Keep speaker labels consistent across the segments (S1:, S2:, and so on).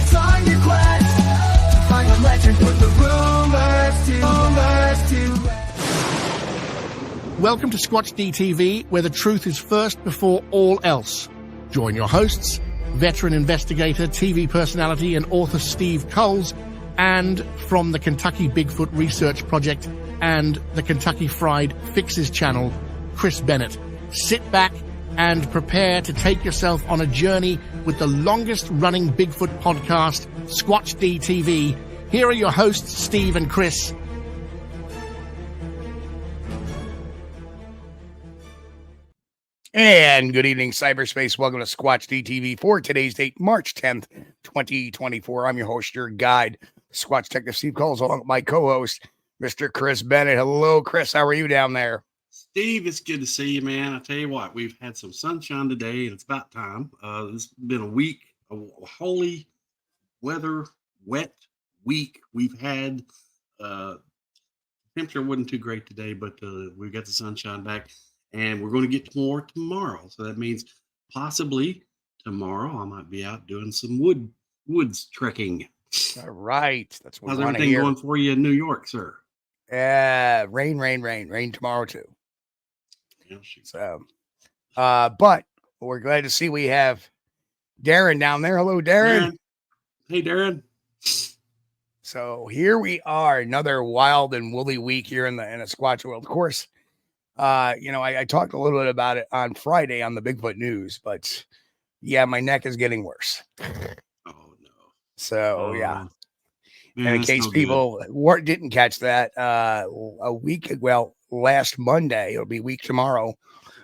S1: skeptics on your quest to find a legend, put the rumors to rest.
S2: Welcome to Squatch-D TV, where the truth is first before all else. Join your hosts, veteran investigator, TV personality, and author Steve Kulls, and from the Kentucky Bigfoot Research Project and the Kentucky Fried Fixes channel, Chris Bennett. Sit back and prepare to take yourself on a journey with the longest-running Bigfoot podcast, Squatch-D TV. Here are your hosts, Steve and Chris. And good evening, cyberspace. Welcome to Squatch-D TV for today's date, March 10th, 2024. I'm your host, your guide, Squatch Detective Steve Kulls, along with my co-host, Mr. Chris Bennett. Hello, Chris. How are you down there?
S3: Steve, it's good to see you, man. I tell you what, we've had some sunshine today, and it's about time. It's been a week, a holy weather, wet week. We've had temperature wasn't too great today, but we got the sunshine back, and we're going to get more tomorrow. So that means possibly tomorrow I might be out doing some woods trekking.
S2: All right, that's what
S3: how's everything going for you in New York, sir?
S2: Rain tomorrow too. So, but we're glad to see we have Darren down there. Hello, Darren.
S3: Hey, Darren.
S2: So here we are, another wild and woolly week here in the Squatch world. Of course, I talked a little bit about it on Friday on the Bigfoot news, but yeah, my neck is getting worse.
S3: Oh no.
S2: So yeah.
S3: Man,
S2: and in case people didn't catch that, last Monday, it'll be week tomorrow,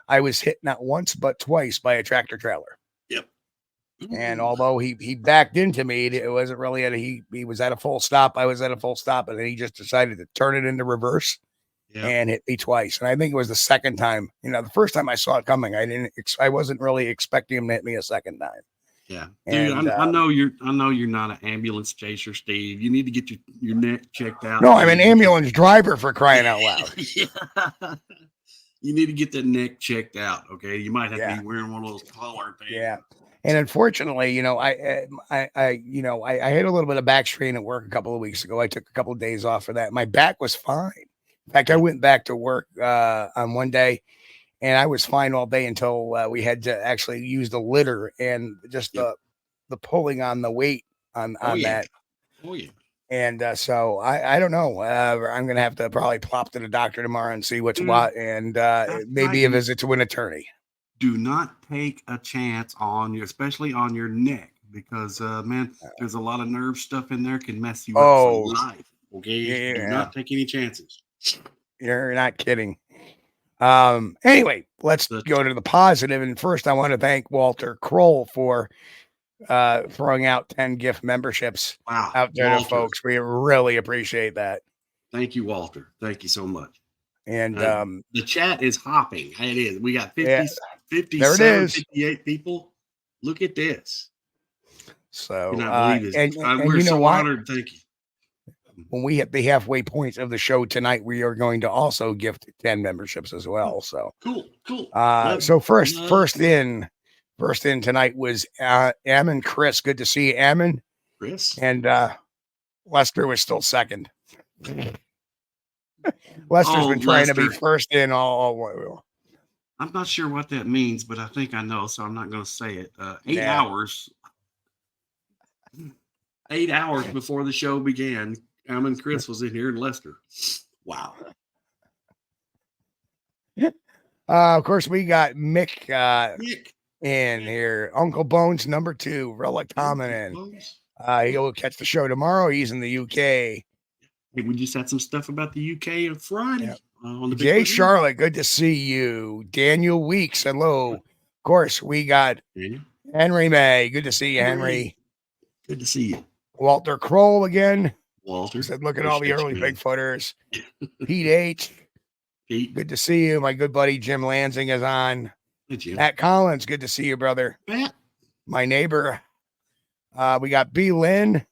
S2: I was hit not once but twice by a tractor trailer.
S3: Yep.
S2: And although he backed into me, it wasn't really he was at a full stop. I was at a full stop, and then he just decided to turn it into reverse and hit me twice. And I think it was the second time. The first time I saw it coming, I wasn't really expecting him to hit me a second time.
S3: Yeah, dude, and, I know you're not an ambulance chaser, Steve. You need to get your neck checked out.
S2: No, I'm an ambulance driver, for crying out loud.
S3: Yeah. You need to get the neck checked out. Okay, you might have to be wearing one of those collar things.
S2: Yeah, and unfortunately, I had a little bit of back strain at work a couple of weeks ago. I took a couple of days off for that. My back was fine. In fact, I went back to work on one day. And I was fine all day until we had to actually use the litter and just the pulling on the weight on that.
S3: Oh, yeah.
S2: And so I don't know. I'm going to have to probably plop to the doctor tomorrow and see what's what, and maybe a visit to an attorney.
S3: Do not take a chance especially on your neck, because, man, there's a lot of nerve stuff in there can mess you up for life. Okay?
S2: Yeah.
S3: Do not take any chances.
S2: You're not kidding. Anyway, let's go to the positive. And first, I want to thank Walter Kroll for throwing out 10 gift memberships out there to folks. We really appreciate that.
S3: Thank you, Walter. Thank you so much.
S2: And
S3: the chat is hopping. It is. We got 58 people. Look at this.
S2: So
S3: and we're so honored. Thank you.
S2: When we hit the halfway point of the show tonight, we are going to also gift 10 memberships as well. So
S3: cool.
S2: So first in tonight was Ammon Chris. Good to see you, Ammon.
S3: Chris.
S2: And Lester was still second. Lester's been trying to be first in all.
S3: I'm not sure what that means, but I think I know, so I'm not going to say it. 8 hours. 8 hours before the show began, Ammon Chris was in here, and Lester. Wow.
S2: Of course, we got Mick in here. Uncle Bones number 2, Relic Hominin. He'll catch the show tomorrow. He's in the UK.
S3: Hey, we just had some stuff about the UK on Friday.
S2: Yep.
S3: On the
S2: Jay Charlotte, good to see you. Daniel Weeks, hello. Of course, we got Henry May. Good to see you, Henry.
S3: Good to see you.
S2: Walter Kroll again.
S3: Walter
S2: said, look at all the early Bigfooters. Pete H.
S3: Pete.
S2: Good to see you. My good buddy Jim Lansing is on.
S3: Hey, Jim.
S2: Matt Collins, good to see you, brother.
S3: Matt.
S2: My neighbor. We got B. Lynn.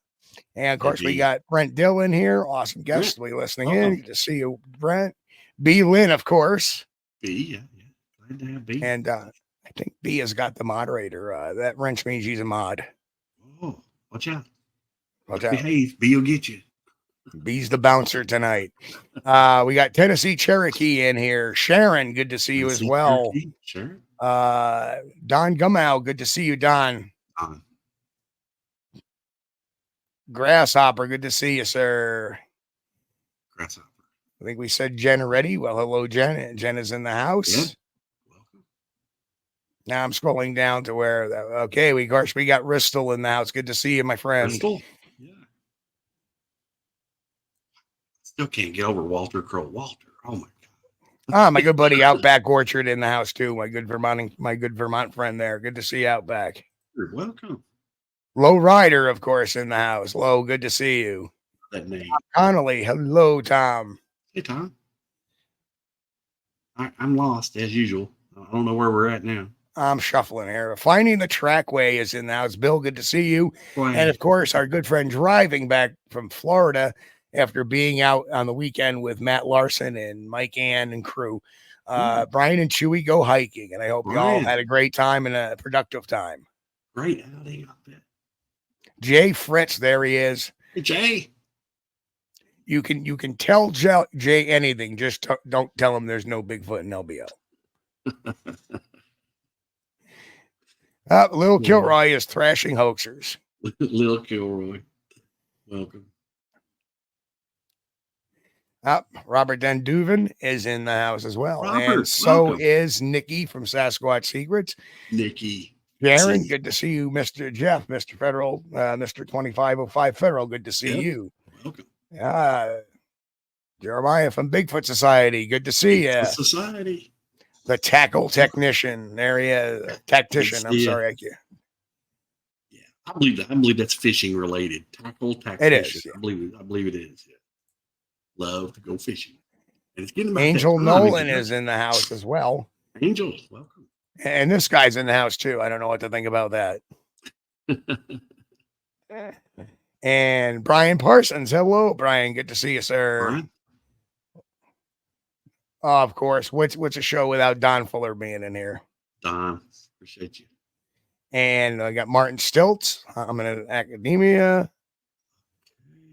S2: And of course, we got Brent Dillon here. Awesome guest. We listening in. Good to see you, Brent. B. Lynn, of course.
S3: B, yeah. Glad to have B.
S2: And I think B has got the moderator. That wrench means she's a mod.
S3: Oh, watch out.
S2: Watch out.
S3: Behave. B will get you.
S2: B's the bouncer tonight. We got Tennessee Cherokee in here. Sharon, good to see you as well.
S3: Cherokee. Sure.
S2: Don Gumow, good to see you, Don.
S3: On.
S2: Grasshopper, good to see you, sir.
S3: Grasshopper.
S2: I think we said Jen already. Well, hello, Jen. Jen is in the house.
S3: Yeah. Welcome.
S2: Now I'm scrolling down to where, okay, we got Ristel in the house. Good to see you, my friend.
S3: Crystal. Yeah. Still can't get over Walter Crow. Walter. Oh my God.
S2: My good buddy Outback Orchard in the house too. My good Vermont friend there. Good to see you, Outback.
S3: You're welcome.
S2: Low Rider, of course, in the house. Low, good to see you.
S3: That name.
S2: Connolly, hello, Tom.
S3: Hey, Tom. I'm lost as usual. I don't know where we're at now.
S2: I'm shuffling here. Finding the Trackway is in the house. Bill, good to see you.
S3: Boy,
S2: And of course, our good friend driving back from Florida after being out on the weekend with Matt Larson and Mike Ann and crew. Brian and Chewy go hiking, and I hope you all had a great time and a productive time.
S3: Great outing out there.
S2: Jay Fritz, there he is.
S3: Hey, Jay.
S2: You can tell Jay anything. Just don't tell him there's no Bigfoot in LBO. Little Kilroy is thrashing hoaxers.
S3: Little Kilroy. Welcome.
S2: Robert Denduven is in the house as well.
S3: Robert,
S2: and so
S3: welcome.
S2: is Nikki from Sasquatch Secrets.
S3: Nikki.
S2: Sharon, good to see you. Mr. Jeff, Mr. Federal, Mr. 2505 Federal, good to see you.
S3: Welcome.
S2: Jeremiah from Bigfoot Society, good to see you.
S3: Society.
S2: The tackle technician, there he is. Tactician, I'm sorry.
S3: Yeah, I believe that's fishing related. Tactician.
S2: It is. Yeah.
S3: I believe it is. Yeah. Love to go fishing. And it's getting about
S2: Angel
S3: that time,
S2: Nolan is in the house as well.
S3: Angel, welcome.
S2: And this guy's in the house too. I don't know what to think about that. And Brian Parsons. Hello, Brian. Good to see you, sir.
S3: Brian?
S2: Of course. What's a show without Don Fuller being in here?
S3: Don, appreciate you.
S2: And I got Martin Stiltz. I'm in academia.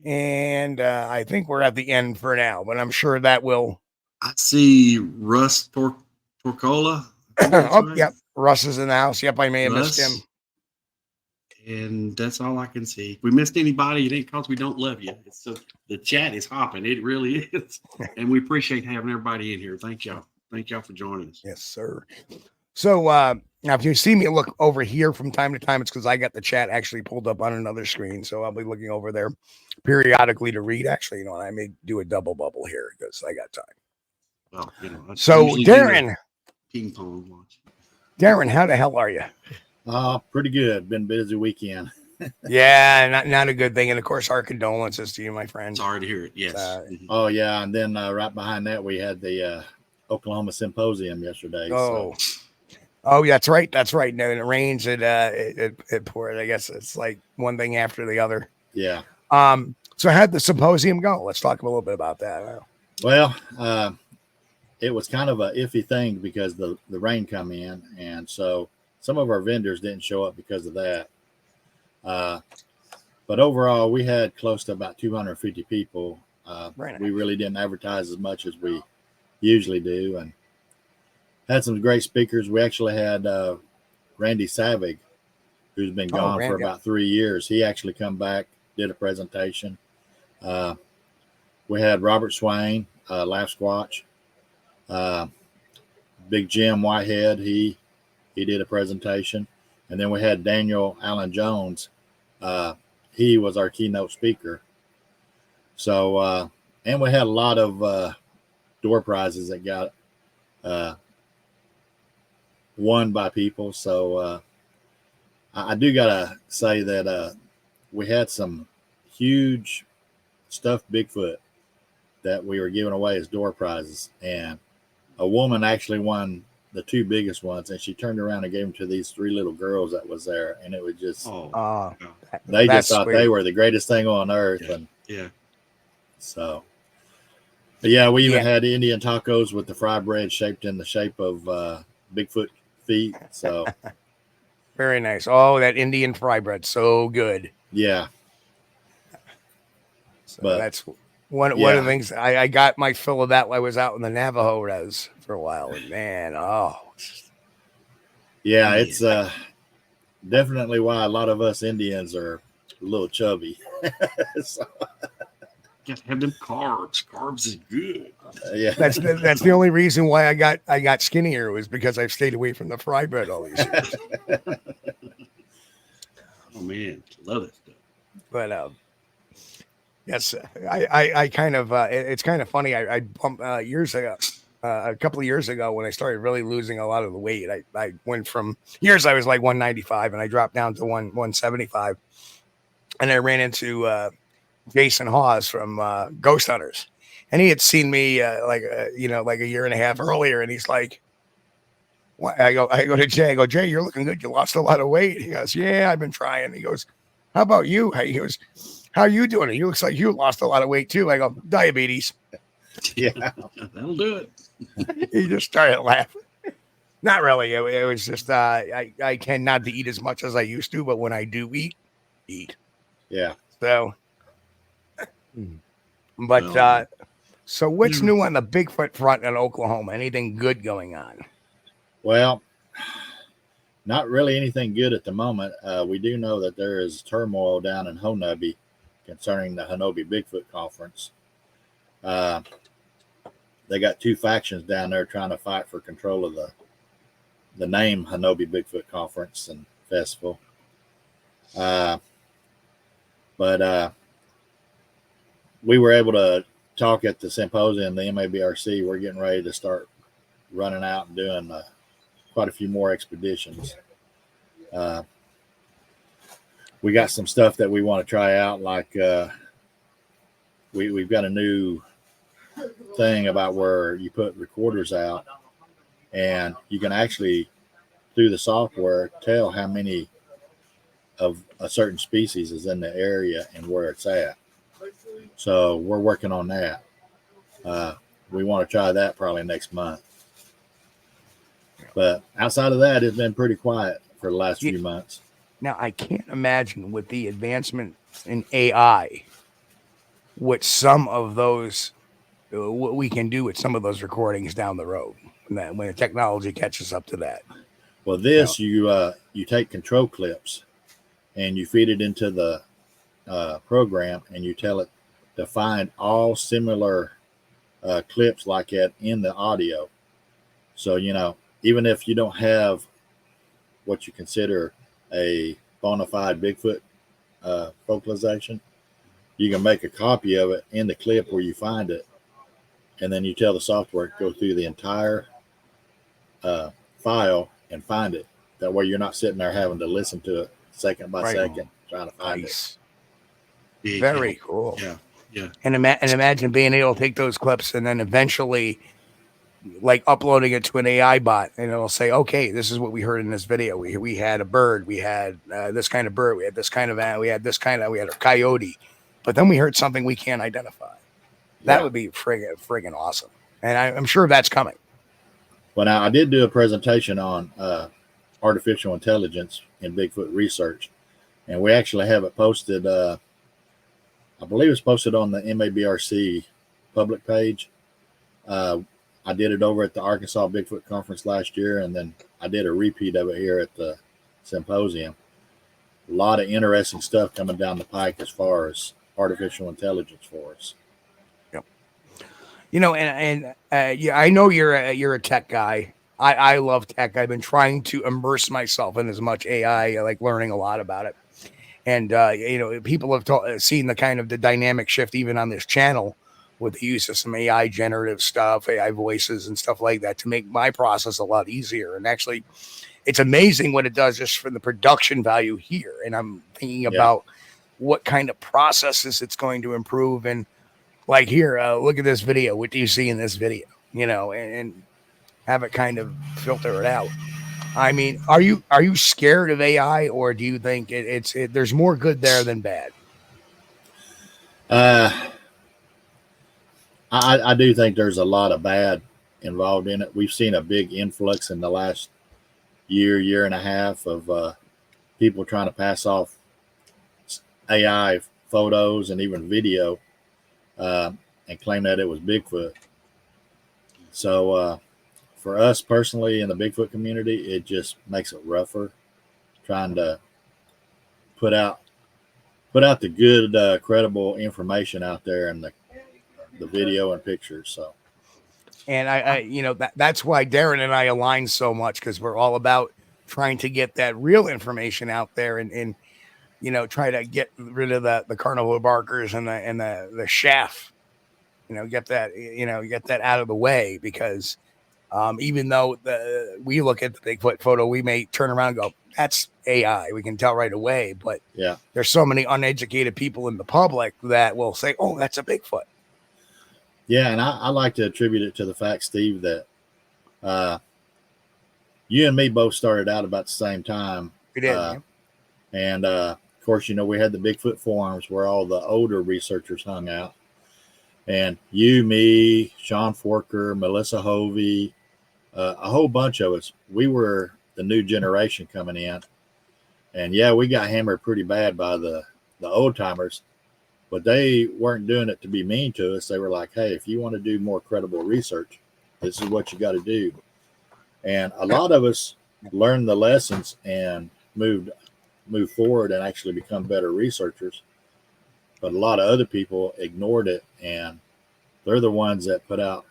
S2: And I think we're at the end for now, but I'm sure that will.
S3: I see Russ Torcola.
S2: Right. Yep. Russ is in the house. Yep, I may have missed him.
S3: And that's all I can see. If we missed anybody, it ain't because we don't love you. It's the chat is hopping. It really is. And we appreciate having everybody in here. Thank y'all. Thank y'all for joining us.
S2: Yes, sir. So now if you see me look over here from time to time, it's because I got the chat actually pulled up on another screen. So I'll be looking over there periodically to read. Actually, you know, I may do a double bubble here because I got time.
S3: Well, you know.
S2: So Darren.
S3: Ping pong watch.
S2: Darren, how the hell are you?
S4: Pretty good. Been busy weekend.
S2: Yeah, not a good thing. And of course, our condolences to you, my friend.
S3: Sorry to hear it. Yes.
S4: Oh yeah, and then right behind that we had the Oklahoma Symposium yesterday.
S2: Oh, yeah, that's right. That's right. No, it rains. It poured. I guess it's like one thing after the other.
S4: Yeah.
S2: So how'd the symposium go? Let's talk a little bit about that.
S4: Well, it was kind of a iffy thing because the rain come in, and so some of our vendors didn't show up because of that. But overall, we had close to about 250 people.
S2: Nice.
S4: We really didn't advertise as much as we usually do, and had some great speakers. We actually had Randy Savig, who's been gone for about 3 years. He actually come back, did a presentation. We had Robert Swain, Laugh Squatch. Big Jim Whitehead, he did a presentation. And then we had Daniel Allen Jones. He was our keynote speaker. So, and we had a lot of door prizes that got won by people. So I do got to say that we had some huge stuffed Bigfoot that we were giving away as door prizes. And a woman actually won the two biggest ones, and she turned around and gave them to these three little girls that was there. And it was just, they just thought they were the greatest thing on earth.
S3: Yeah.
S4: And
S3: yeah.
S4: So, but yeah, we even had Indian tacos with the fry bread shaped in the shape of Bigfoot feet. So
S2: very nice. Oh, that Indian fry bread. So good.
S4: Yeah.
S5: So
S4: But
S5: that's one of
S4: yeah.
S5: the things I got my fill of that while I was out in the Navajo res for a while. And man,
S4: Yeah, it's definitely why a lot of us Indians are a little chubby. So,
S3: Got to have them carbs. Carbs is good.
S4: yeah,
S5: that's the only reason why I got skinnier was because I've stayed away from the fry bread all these years.
S3: Oh man, love that stuff.
S5: But yes, I kind of it's kind of funny. I bumped years ago. A couple of years ago, when I started really losing a lot of the weight, I went from years I was like 195 and I dropped down to 175. And I ran into Jason Hawes from Ghost Hunters, and he had seen me like a year and a half earlier, and he's like, "What?" I go to Jay. I go, "Jay, you're looking good. You lost a lot of weight." He goes, "Yeah, I've been trying." He goes, "How about you?" He goes, "How are you doing? It looks like you lost a lot of weight too." I go, "Diabetes."
S4: yeah,
S3: That'll do it.
S5: He just started laughing. Not really. It was just I tend not to eat as much as I used to, but when I do eat.
S4: yeah.
S5: So, but
S3: Well,
S5: so what's new on the Bigfoot front in Oklahoma? Anything good going on?
S4: Well, not really anything good at the moment. We do know that there is turmoil down in Honobbe concerning the Honobbe Bigfoot Conference. They got two factions down there trying to fight for control of the name Honobbe Bigfoot Conference and Festival. But we were able to talk at the symposium, the MABRC. We're getting ready to start running out and doing quite a few more expeditions. We got some stuff that we want to try out, like we've got a new thing about where you put recorders out and you can actually, through the software, tell how many of a certain species is in the area and where it's at. So we're working on that. We want to try that probably next month. But outside of that, it's been pretty quiet for the last few months.
S5: Now, I can't imagine with the advancements in AI, what some of those, what we can do with some of those recordings down the road when the technology catches up to that.
S4: Well, this, you take control clips and you feed it into the program and you tell it to find all similar clips like that in the audio. So, even if you don't have what you consider a bona fide Bigfoot vocalization, you can make a copy of it in the clip where you find it, and then you tell the software to go through the entire file and find it. That way you're not sitting there having to listen to it second by second, trying to find it.
S5: Very cool.
S3: Yeah.
S5: And imagine being able to take those clips and then eventually like uploading it to an AI bot, and it'll say, okay, this is what we heard in this video. We had a bird, we had this kind of bird, we had this kind of we had a coyote, but then we heard something we can't identify. That would be friggin' awesome. And I'm sure that's coming.
S4: Well, now I did do a presentation on artificial intelligence in Bigfoot research, and we actually have it posted. I believe it's posted on the MABRC public page. I did it over at the Arkansas Bigfoot Conference last year, and then I did a repeat of it here at the symposium. A lot of interesting stuff coming down the pike as far as artificial intelligence for us.
S5: Yep. I know you're a tech guy. I love tech. I've been trying to immerse myself in as much AI, like learning a lot about it. And people have seen the kind of the dynamic shift even on this channel with the use of some AI generative stuff, AI voices and stuff like that to make my process a lot easier. And actually, it's amazing what it does just for the production value here. And I'm thinking about what kind of processes it's going to improve. And like here, look at this video. What do you see in this video? And have it kind of filter it out. I mean, are you scared of AI, or do you think there's more good there than bad?
S4: I do think there's a lot of bad involved in it. We've seen a big influx in the last year and a half of people trying to pass off AI photos and even video and claim that it was Bigfoot. So for us personally in the Bigfoot community, it just makes it rougher trying to put out the good, credible information out there and the video and pictures. So,
S5: and I that's why Darren and I align so much, because we're all about trying to get that real information out there and try to get rid of the carnival barkers and the chaff, get that out of the way, because even though we look at the Bigfoot photo, we may turn around and go, that's AI. We can tell right away. But
S4: yeah,
S5: there's so many uneducated people in the public that will say, oh, that's a Bigfoot.
S4: Yeah, and I like to attribute it to the fact, Steve, that you and me both started out about the same time.
S5: We did.
S4: And of course, we had the Bigfoot forums where all the older researchers hung out. And you, me, Sean Forker, Melissa Hovey, a whole bunch of us, we were the new generation coming in. And yeah, we got hammered pretty bad by the old timers, but they weren't doing it to be mean to us. They were like, hey, if you want to do more credible research, this is what you got to do. And a lot of us learned the lessons and moved forward and actually become better researchers. But a lot of other people ignored it, and they're the ones that put out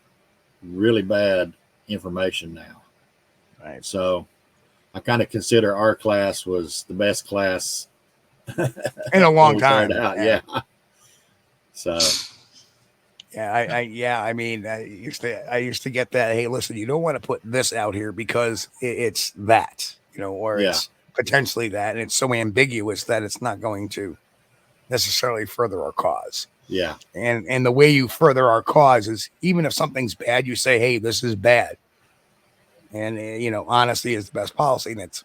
S4: really bad information now.
S5: Right.
S4: So I kind of consider our class was the best class
S5: in a long time.
S4: Yeah. So
S5: yeah, I mean, I used to get that. Hey, listen, you don't want to put this out here because it's that, or it's potentially that, and it's so ambiguous that it's not going to necessarily further our cause.
S4: Yeah.
S5: And the way you further our cause is, even if something's bad, you say, hey, this is bad. And, honesty is the best policy. And it's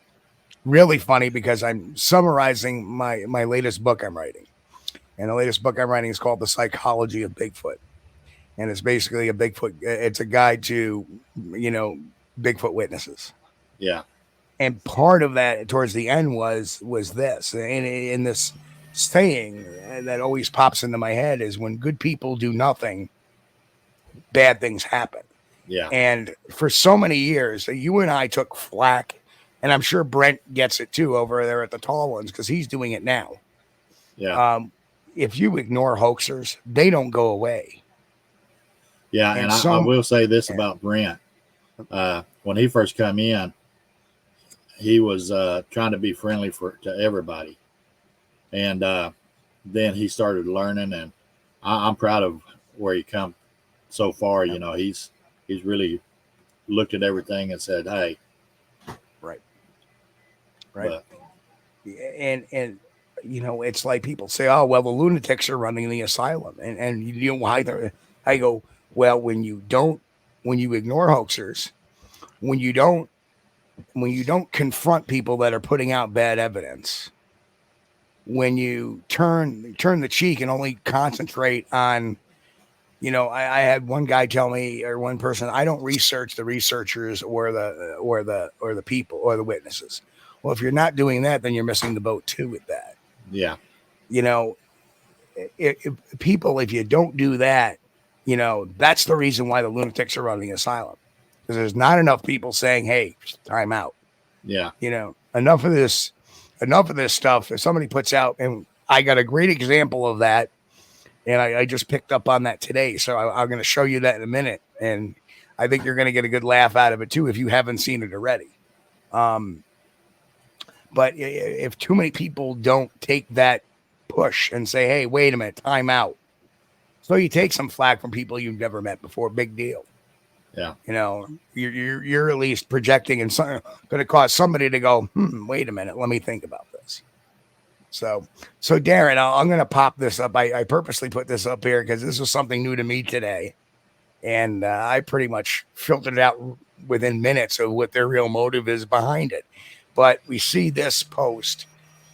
S5: really funny because I'm summarizing my latest book I'm writing. And the latest book I'm writing is called The Psychology of Bigfoot. And it's basically it's a guide to, Bigfoot witnesses.
S4: Yeah.
S5: And part of that towards the end was this. And in this saying that always pops into my head is, when good people do nothing, bad things happen.
S4: Yeah.
S5: And for so many years, you and I took flack, and I'm sure Brent gets it too over there at the Tall Ones, because he's doing it now.
S4: Yeah.
S5: If you ignore hoaxers, they don't go away.
S4: Yeah. And I will say this about Brent. When he first came in, he was trying to be friendly to everybody. And then he started learning, and I'm proud of where he come so far. He's really looked at everything and said, hey.
S5: Right. But, and it's like people say, oh, well, the lunatics are running the asylum. And why I go, well, when you ignore hoaxers, when you don't confront people that are putting out bad evidence, when you turn the cheek and only concentrate on, I had one guy tell me, or one person, I don't research the researchers or the people or the witnesses. Well, if you're not doing that, then you're missing the boat too with that.
S4: Yeah.
S5: If you don't do that, that's the reason why the lunatics are running the asylum, because there's not enough people saying, hey, time out.
S4: Yeah.
S5: Enough of this stuff. If somebody puts out, and I got a great example of that, and I just picked up on that today. So I'm going to show you that in a minute. And I think you're going to get a good laugh out of it too, if you haven't seen it already. But if too many people don't take that push and say, hey, wait a minute, time out. So you take some flack from people you've never met before. Big deal.
S4: Yeah.
S5: You're at least projecting, and going to cause somebody to go, wait a minute, let me think about this. So Darren, I'm going to pop this up. I purposely put this up here because this was something new to me today. And I pretty much filtered it out within minutes of what their real motive is behind it. But we see this post,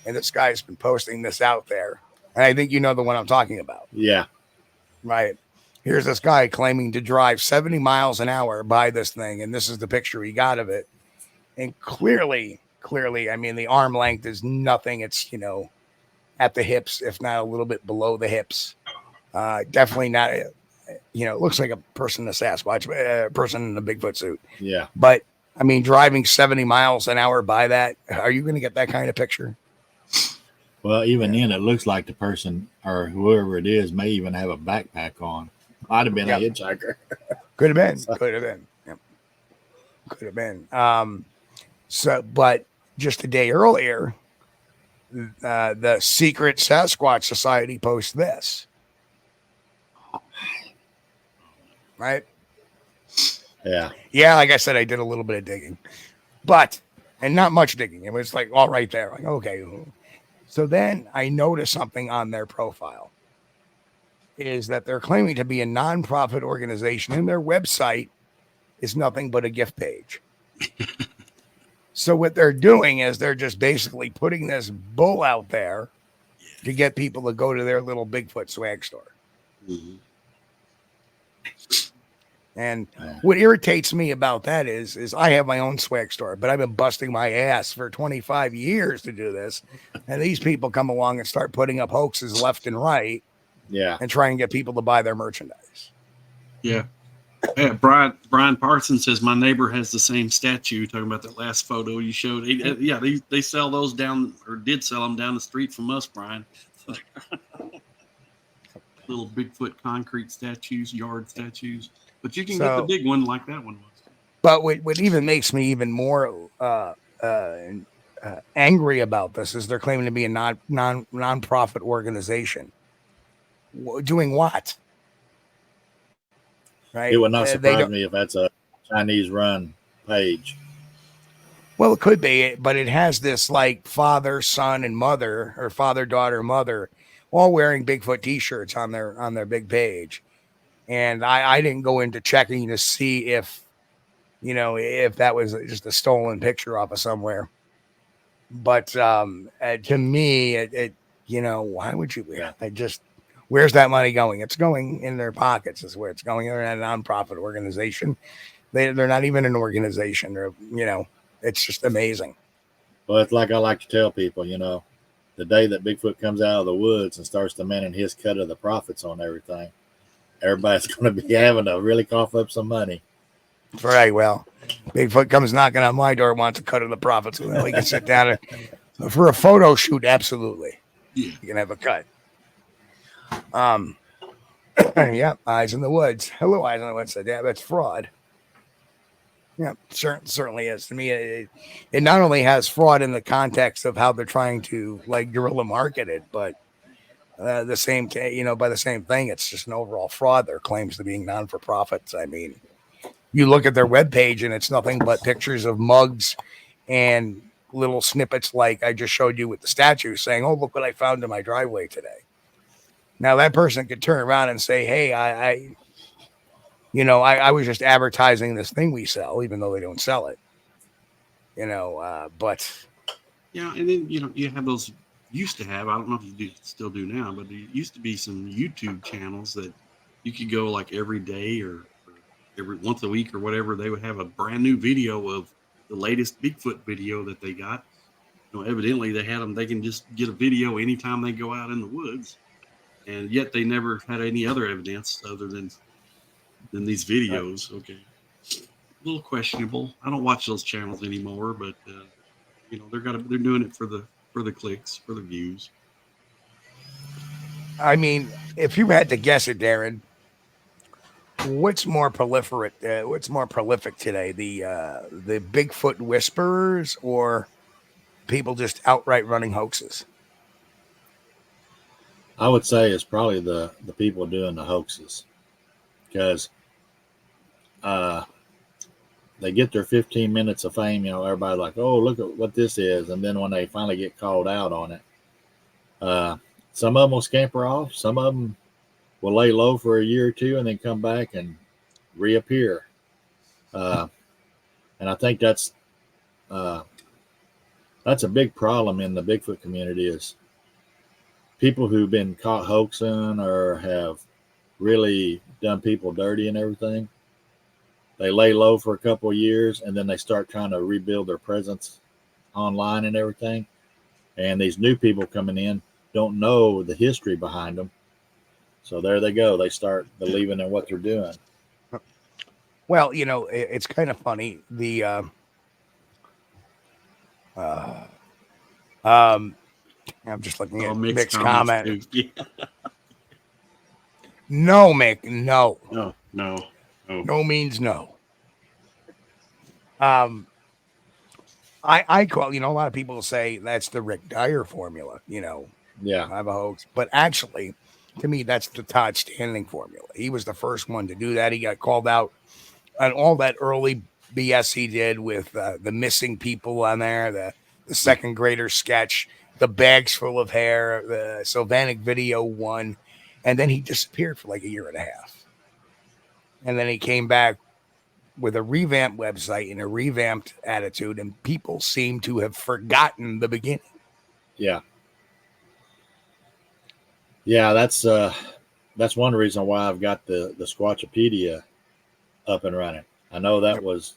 S5: and this guy's been posting this out there. And I think you know the one I'm talking about.
S4: Yeah.
S5: Right. Here's this guy claiming to drive 70 miles an hour by this thing. And this is the picture he got of it. And clearly, I mean, the arm length is nothing. It's, at the hips, if not a little bit below the hips. Definitely not. It looks like a person in a Sasquatch, person in a Bigfoot suit.
S4: Yeah.
S5: But I mean, driving 70 miles an hour by that, are you going to get that kind of picture?
S4: Well, even then, it looks like the person or whoever it is may even have a backpack on. Might have been a hitchhiker.
S5: Could have been. Could have been. Yep. Could have been. But just a day earlier, the Secret Sasquatch Society posts this. Right?
S4: Yeah.
S5: Yeah, like I said, I did a little bit of digging. And not much digging. It was like all right there. Like, okay. So then I noticed something on their profile. Is that they're claiming to be a nonprofit organization, and their website is nothing but a gift page. So what they're doing is they're just basically putting this bull out there to get people to go to their little Bigfoot swag store.
S3: Mm-hmm.
S5: And what irritates me about that is I have my own swag store, but I've been busting my ass for 25 years to do this. And these people come along and start putting up hoaxes left and right.
S4: Yeah.
S5: And try and get people to buy their merchandise.
S3: Yeah. Brian Parsons says my neighbor has the same statue. Talking about that last photo you showed. They sell those down, or did sell them down the street from us, Brian. Little Bigfoot concrete statues, yard statues. But you can get the big one like that one was.
S5: But what even makes me even more angry about this is they're claiming to be a non-profit organization. Doing what? Right?
S4: It would not surprise me if that's a Chinese-run page.
S5: Well, it could be, but it has this like father, son, and mother, or father, daughter, mother, all wearing Bigfoot T-shirts on their big page. And I didn't go into checking to see if that was just a stolen picture off of somewhere. But to me, why would you? Where's that money going? It's going in their pockets. Is where it's going. They're not a nonprofit organization. They're not even an organization. It's just amazing.
S4: Well, it's like I like to tell people, the day that Bigfoot comes out of the woods and starts demanding his cut of the profits on everything, everybody's going to be having to really cough up some money.
S5: Right. Well, Bigfoot comes knocking on my door, wants a cut of the profits. We can sit down for a photo shoot. Absolutely. Yeah. You can have a cut. Yeah. Eyes in the woods. Hello, Eyes in the woods. Yeah, that's fraud. Yeah, certainly is. To me, it not only has fraud in the context of how they're trying to like guerrilla market it, but by the same thing, it's just an overall fraud. Their claims to being non-for-profits. I mean, you look at their webpage and it's nothing but pictures of mugs and little snippets like I just showed you with the statue saying, oh, look what I found in my driveway today. Now that person could turn around and say, hey, I was just advertising this thing we sell, even though they don't sell it, but.
S3: Yeah. And then, you have those used to have, I don't know if you still do now, but there used to be some YouTube channels that you could go like every day or every once a week or whatever. They would have a brand new video of the latest Bigfoot video that they got. Evidently they had them. They can just get a video anytime they go out in the woods, and yet they never had any other evidence other than these videos. Okay, a little questionable. I don't watch those channels anymore, but they're doing it for the clicks, for the views. I
S5: mean, if you had to guess it, Darren, what's more prolific today? The Bigfoot whisperers or people just outright running hoaxes?
S4: I would say it's probably the people doing the hoaxes, because they get their 15 minutes of fame. Everybody's like, oh, look at what this is. And then when they finally get called out on it, some of them will scamper off. Some of them will lay low for a year or two and then come back and reappear. And I think that's a big problem in the Bigfoot community, is people who've been caught hoaxing or have really done people dirty and everything. They lay low for a couple of years and then they start trying to rebuild their presence online and everything. And these new people coming in don't know the history behind them. So there they go. They start believing in what they're doing.
S5: Well, it's kind of funny. I'm just looking at
S3: Mixed
S5: Mick's
S3: comments
S5: comment.
S3: too. Yeah.
S5: No, Mick, no.
S3: No.
S5: Means no. I call, a lot of people say that's the Rick Dyer formula,
S4: Yeah.
S5: I have a hoax. But actually, to me, that's the Todd Standing formula. He was the first one to do that. He got called out on all that early BS he did with the missing people on there, the second grader sketch, the bags full of hair, the Sylvanic video one, and then he disappeared for like a year and a half. And then he came back with a revamped website and a revamped attitude, and people seem to have forgotten the beginning.
S4: Yeah. Yeah, that's one reason why I've got the Squatchopedia up and running. I know that was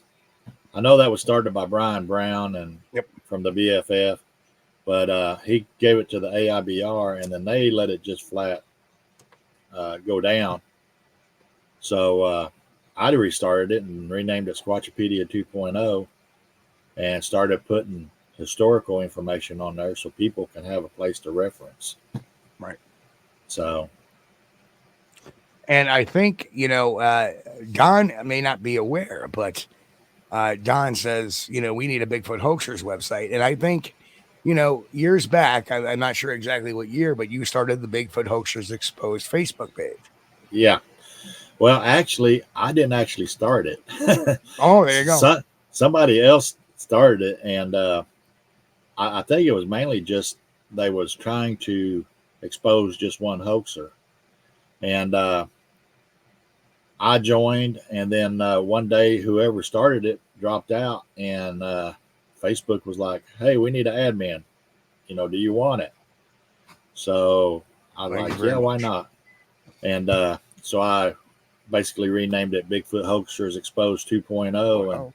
S4: started by Brian Brown and from the BFF, but he gave it to the AIBR, and then they let it just flat go down. So I restarted it and renamed it Squatchopedia 2.0 and started putting historical information on there so people can have a place to reference.
S5: Right.
S4: So.
S5: And I think, Don may not be aware, but Don says, we need a Bigfoot Hoaxers website. And I think, years back, I'm not sure exactly what year, but you started the Bigfoot Hoaxers Exposed Facebook page.
S4: Yeah. Well, actually, I didn't actually start it.
S5: Oh, there you go.
S4: Somebody else started it. And I think it was mainly just they was trying to expose just one hoaxer. And I joined, and then one day whoever started it dropped out, and Facebook was like, "Hey, we need an admin. Do you want it?" So I was like, "Yeah, why not?" And so I basically renamed it Bigfoot Hoaxers Exposed 2.0, and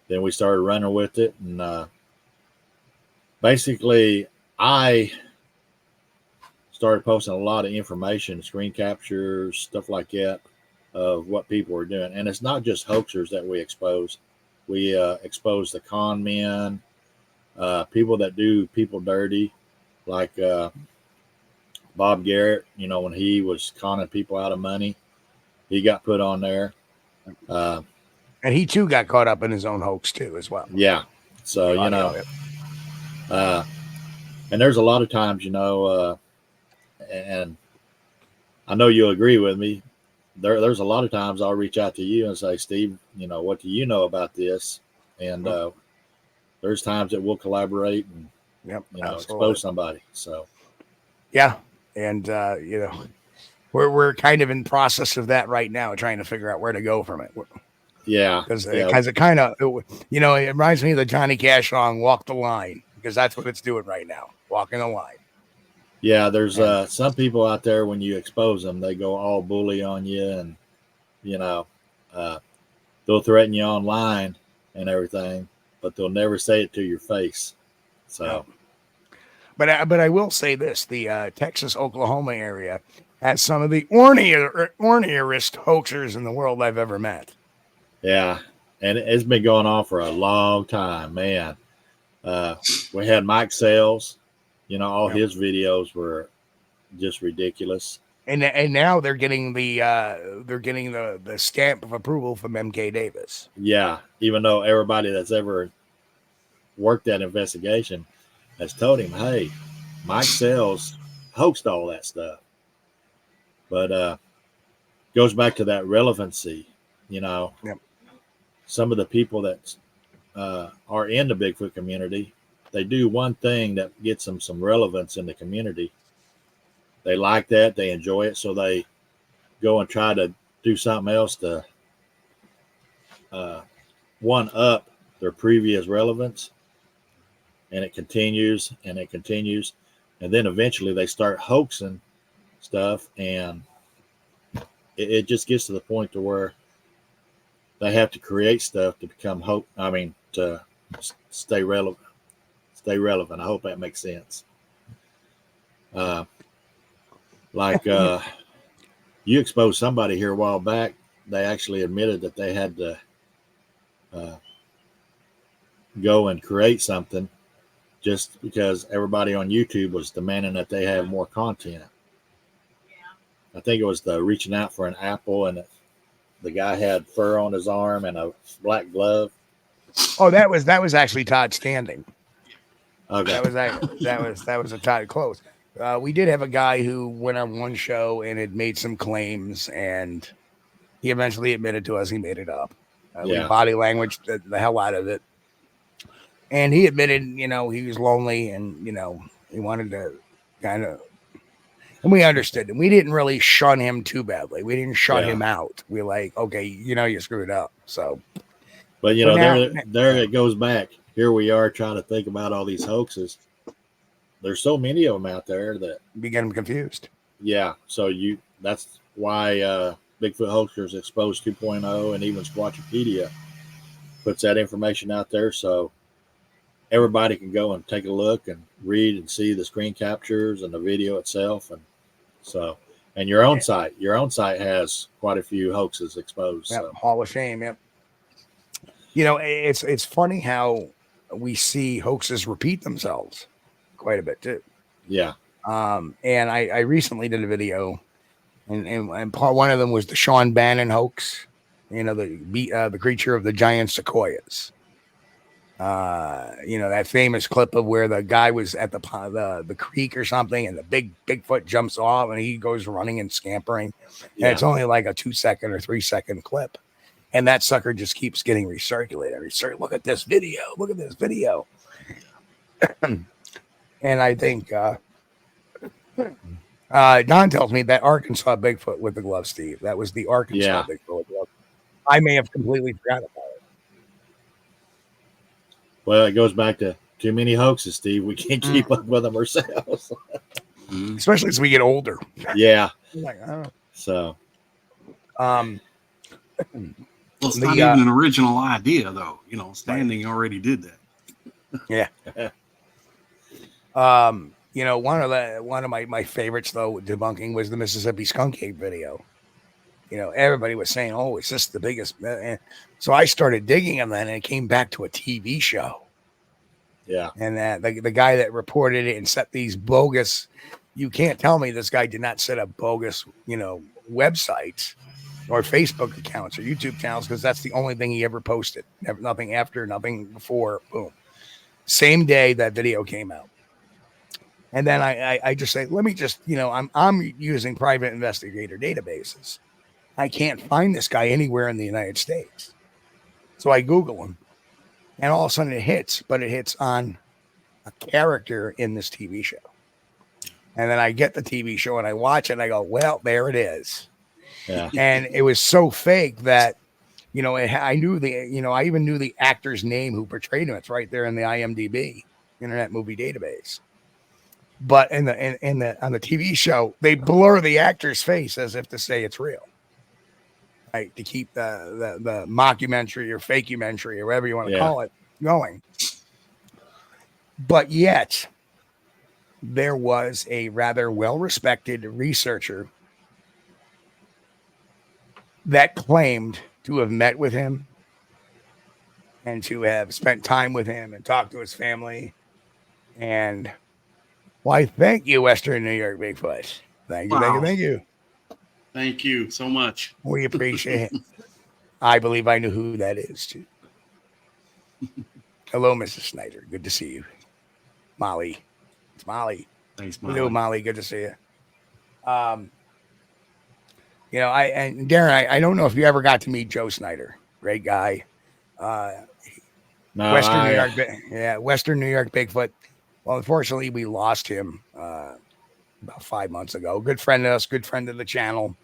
S4: then we started running with it. And basically, I started posting a lot of information, screen captures, stuff like that, of what people were doing. And it's not just hoaxers that we expose. We expose the con men, people that do people dirty, like Bob Garrett, when he was conning people out of money, he got put on there.
S5: And he too got caught up in his own hoax too, as well.
S4: Yeah. So, and there's a lot of times, and I know you'll agree with me. There's a lot of times I'll reach out to you and say, Steve, what do you know about this? And there's times that we'll collaborate and expose somebody. So
S5: yeah, and we're kind of in process of that right now, trying to figure out where to go from it.
S4: Yeah,
S5: because it kind of it reminds me of the Johnny Cash song "Walk the Line," because that's what it's doing right now, walking the line.
S4: Yeah, there's some people out there, when you expose them, they go all bully on you, and they'll threaten you online and everything, but they'll never say it to your face. So,
S5: but I will say this: the Texas, Oklahoma area has some of the orneerest hoaxers in the world I've ever met.
S4: Yeah, and it's been going on for a long time, man. We had Mike Sales. All his videos were just ridiculous.
S5: And now they're getting the stamp of approval from MK Davis.
S4: Yeah, even though everybody that's ever worked that investigation has told him, hey, Mike Sales hoaxed all that stuff. But goes back to that relevancy, Some of the people that are in the Bigfoot community, they do one thing that gets them some relevance in the community. They like that, they enjoy it, so they go and try to do something else to one up their previous relevance, and it continues and it continues, and then eventually they start hoaxing stuff, and it just gets to the point to where they have to create stuff to become to stay relevant. I hope that makes sense. Like you exposed somebody here a while back. They actually admitted that they had to go and create something just because everybody on YouTube was demanding that they have more content. I think it was the reaching out for an apple, and the guy had fur on his arm and a black glove.
S5: Oh, that was actually Todd Standing.
S4: Okay.
S5: That was a Todd close. We did have a guy who went on one show and had made some claims, and he eventually admitted to us he made it up. We body language the hell out of it. And he admitted, he was lonely and, he wanted to kind of, and we understood him. We didn't really shun him too badly. We didn't shut him out. We were like, okay, you screwed up. So,
S4: but there it goes back. Here we are trying to think about all these hoaxes. There's so many of them out there that
S5: we get them confused.
S4: Yeah. So that's why Bigfoot Hoaxers Exposed 2.0 and even Squatchpedia puts that information out there. So everybody can go and take a look and read and see the screen captures and the video itself. And your own site has quite a few hoaxes exposed.
S5: Yep,
S4: so.
S5: Hall of Shame. Yep. It's funny how we see hoaxes repeat themselves quite a bit too.
S4: Yeah.
S5: And I recently did a video and part one of them was the Sean Bannon hoax, the creature of the giant sequoias. That famous clip of where the guy was at the creek or something, and the Bigfoot jumps off and he goes running and scampering. And it's only like a 2-second or 3-second clip, and that sucker just keeps getting recirculated. Look at this video. Look at this video. And I think Don tells me that Arkansas Bigfoot with the glove, Steve. That was the Arkansas Bigfoot with the glove. I may have completely forgotten about it.
S4: Well, it goes back to too many hoaxes, Steve. We can't keep up with them ourselves.
S5: Especially as we get older.
S4: Yeah.
S5: Like, I don't know.
S4: So.
S3: Well, it's not even an original idea, though. Standing already did that.
S5: Yeah. One of my favorites though, debunking, was the Mississippi Skunk Ape video. Everybody was saying, "Oh, is this the biggest?" And so I started digging them then, and it came back to a TV show.
S4: Yeah.
S5: And the guy that reported it and set these bogus, you can't tell me this guy did not set up bogus, websites or Facebook accounts or YouTube channels, because that's the only thing he ever posted. Nothing after, nothing before. Boom. Same day that video came out. And then I just say, let me just, I'm using private investigator databases. I can't find this guy anywhere in the United States. So I Google him, and all of a sudden it hits, but it hits on a character in this TV show. And then I get the TV show and I watch it and I go, well, there it is.
S4: Yeah.
S5: And it was so fake that, I knew I even knew the actor's name who portrayed him. It's right there in the IMDb, Internet Movie Database. But on the TV show, they blur the actor's face as if to say it's real. Right, to keep the mockumentary or fake-umentary or whatever you want to call it going. But yet, there was a rather well-respected researcher that claimed to have met with him and to have spent time with him and talked to his family. And why, thank you, Western New York Bigfoot. Thank you, thank you.
S3: Thank you so much.
S5: We appreciate it. I believe I knew who that is, too. Hello, Mrs. Snyder. Good to see you. Molly. It's Molly.
S3: Thanks, Molly.
S5: Hello, Molly. Good to see you. And Darren, I don't know if you ever got to meet Joe Snyder. Great guy. Western New York Bigfoot. Well, unfortunately, we lost him about 5 months ago. Good friend of us, good friend of the channel,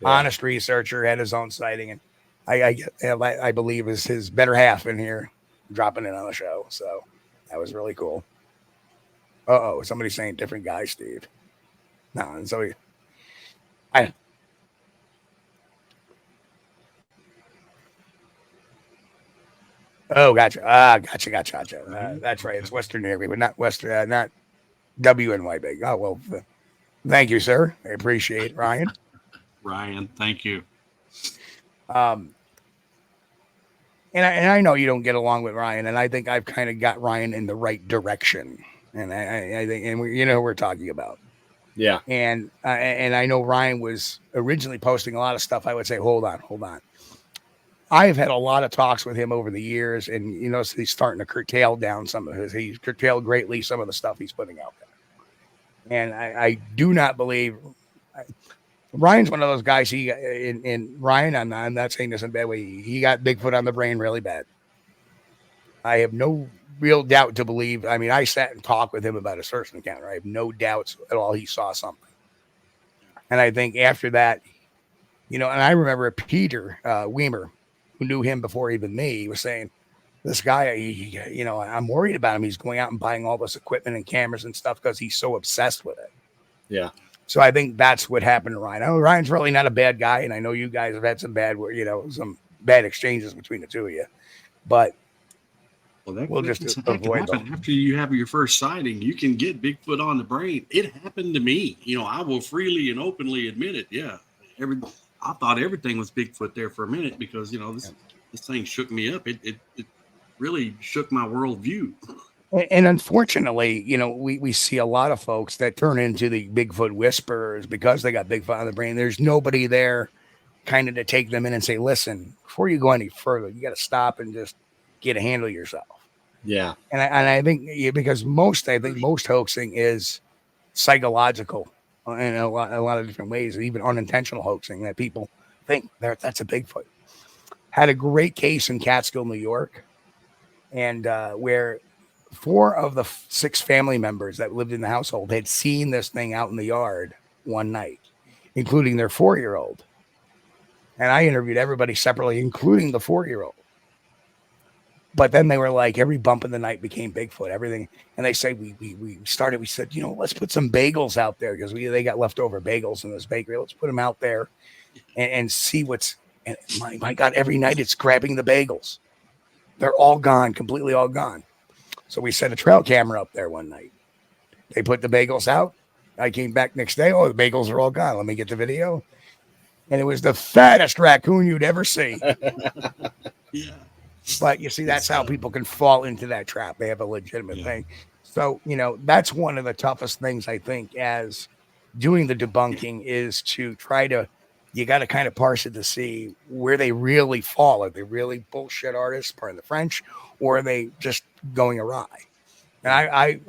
S5: honest researcher, had his own sighting, and I believe is his better half in here dropping in on the show. So that was really cool. Somebody's saying different guy, Steve. No, and so gotcha. Gotcha. That's right. It's Western New York, but not Western, not WNY Big. Oh, well, Thank you, sir. I appreciate it, Ryan.
S3: Ryan, thank you.
S5: Um, and I know you don't get along with Ryan, and I think I've kind of got Ryan in the right direction. And I think, and you know who we're talking about.
S4: Yeah.
S5: And I know Ryan was originally posting a lot of stuff. I would say, hold on. I've had a lot of talks with him over the years, and you know, so he's starting to curtail down some of his. He's curtailed greatly some of the stuff he's putting out there. And I do not believe Ryan's one of those guys. He in Ryan, I'm not saying this in a bad way. He got Bigfoot on the brain really bad. I have no real doubt to believe. I mean, I sat and talked with him about a search encounter. I have no doubts at all he saw something. And I think after that, you know, and I remember Peter Weimer, who knew him before even me, was saying, this guy, you know, I'm worried about him. He's going out and buying all this equipment and cameras and stuff because he's so obsessed with it.
S4: Yeah.
S5: So I think that's what happened to Ryan. I know Ryan's really not a bad guy, and I know you guys have had some bad, you know, some bad exchanges between the two of you. But
S3: Well,
S5: we'll just
S3: that can
S5: avoid
S3: happen
S5: them.
S3: after you have your first sighting. You can get Bigfoot on the brain. It happened to me. You know, I will freely and openly admit it. Yeah, I thought everything was Bigfoot there for a minute because you know this thing shook me up. It really shook my worldview.
S5: And unfortunately, you know, we see a lot of folks that turn into the Bigfoot whisperers because they got Bigfoot on the brain. There's nobody there kind of to take them in and say, listen, before you go any further, you got to stop and just get a handle yourself.
S4: Yeah.
S5: And I think because I think most hoaxing is psychological in a lot of different ways, even unintentional hoaxing that people think that's a Bigfoot. Had a great case in Catskill, New York, and where 4 of the 6 family members that lived in the household had seen this thing out in the yard one night, including their 4-year-old. And I interviewed everybody separately, including the 4-year-old. But then they were like, every bump in the night became Bigfoot, everything. And they say, we said, you know, let's put some bagels out there because they got leftover bagels in this bakery. Let's put them out there and see and my God, every night it's grabbing the bagels. They're all gone, completely all gone. So we set a trail camera up there one night. They put the bagels out. I came back next day. Oh, the bagels are all gone. Let me get the video. And it was the fattest raccoon you'd ever see.
S3: Yeah.
S5: But you see, that's how people can fall into that trap. They have a legitimate thing. So, you know, that's one of the toughest things I think as doing the debunking is to try to, you got to kind of parse it to see where they really fall. Are they really bullshit artists, pardon the French, or are they just going awry? And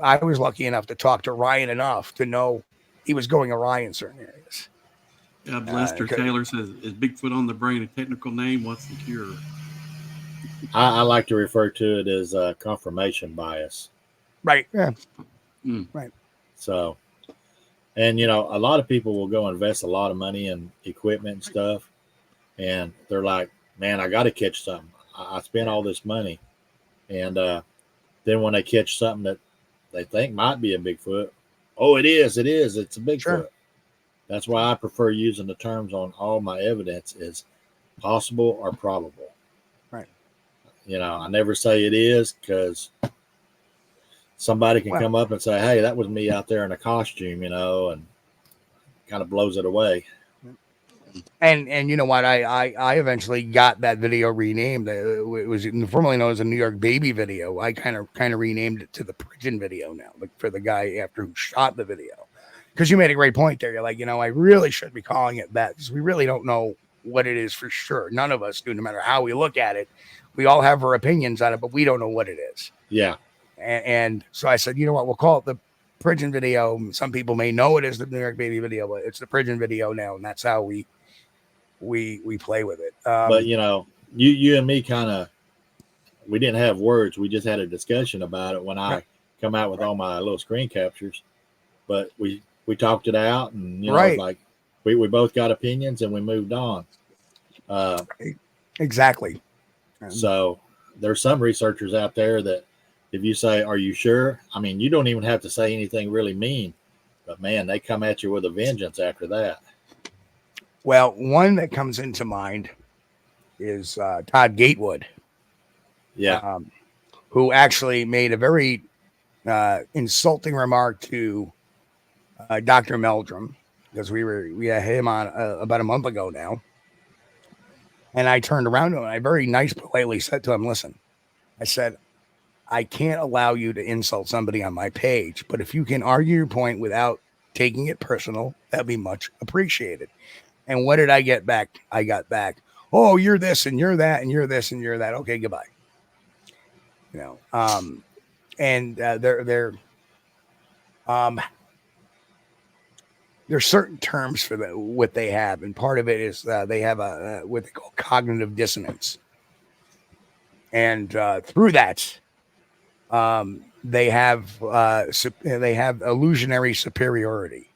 S5: I was lucky enough to talk to Ryan enough to know he was going awry in certain areas.
S3: Lester Taylor says, is Bigfoot on the brain a technical name? What's the cure?
S4: I like to refer to it as confirmation bias.
S5: Right. Yeah.
S3: Right.
S4: So, and you know, a lot of people will go invest a lot of money in equipment and stuff, and they're like, "Man, I got to catch something. I spent all this money," and then when they catch something that they think might be a Bigfoot, oh, it is. It's a Bigfoot. Sure. That's why I prefer using the terms on all my evidence is possible or probable.
S5: Right.
S4: You know, I never say it is because somebody can come up and say, hey, that was me out there in a costume, you know, and kind of blows it away.
S5: And you know what? I eventually got that video renamed. It was formerly known as a New York Baby video. I kind of renamed it to the Pigeon video now, like for the guy after who shot the video. Because you made a great point there. You're like, you know, I really should be calling it that because we really don't know what it is for sure. None of us do, no matter how we look at it. We all have our opinions on it, but we don't know what it is.
S4: Yeah.
S5: And so I said, you know what? We'll call it the Pigeon video. Some people may know it as the New York Baby video, but it's the Pigeon video now, and that's how we play with it.
S4: But you know, you and me we didn't have words. We just had a discussion about it when I come out with all my little screen captures. But we talked it out, and you know, like we both got opinions, and we moved on.
S5: Exactly.
S4: So there's some researchers out there that if you say, "Are you sure?" I mean, you don't even have to say anything really mean, but man, they come at you with a vengeance after that.
S5: Well, one that comes into mind is Todd Gatewood.
S4: Yeah.
S5: Who actually made a very insulting remark to Dr. Meldrum, because we had him on about a month ago now. And I turned around to him and I very nice, politely said to him, listen, I said, I can't allow you to insult somebody on my page, but if you can argue your point without taking it personal, that'd be much appreciated. And what did I get back? I got back, oh, you're this and you're that and you're this and you're that. Okay, goodbye. And there's certain terms for what they have, and part of it is they have what they call cognitive dissonance, and through that, they have illusionary superiority,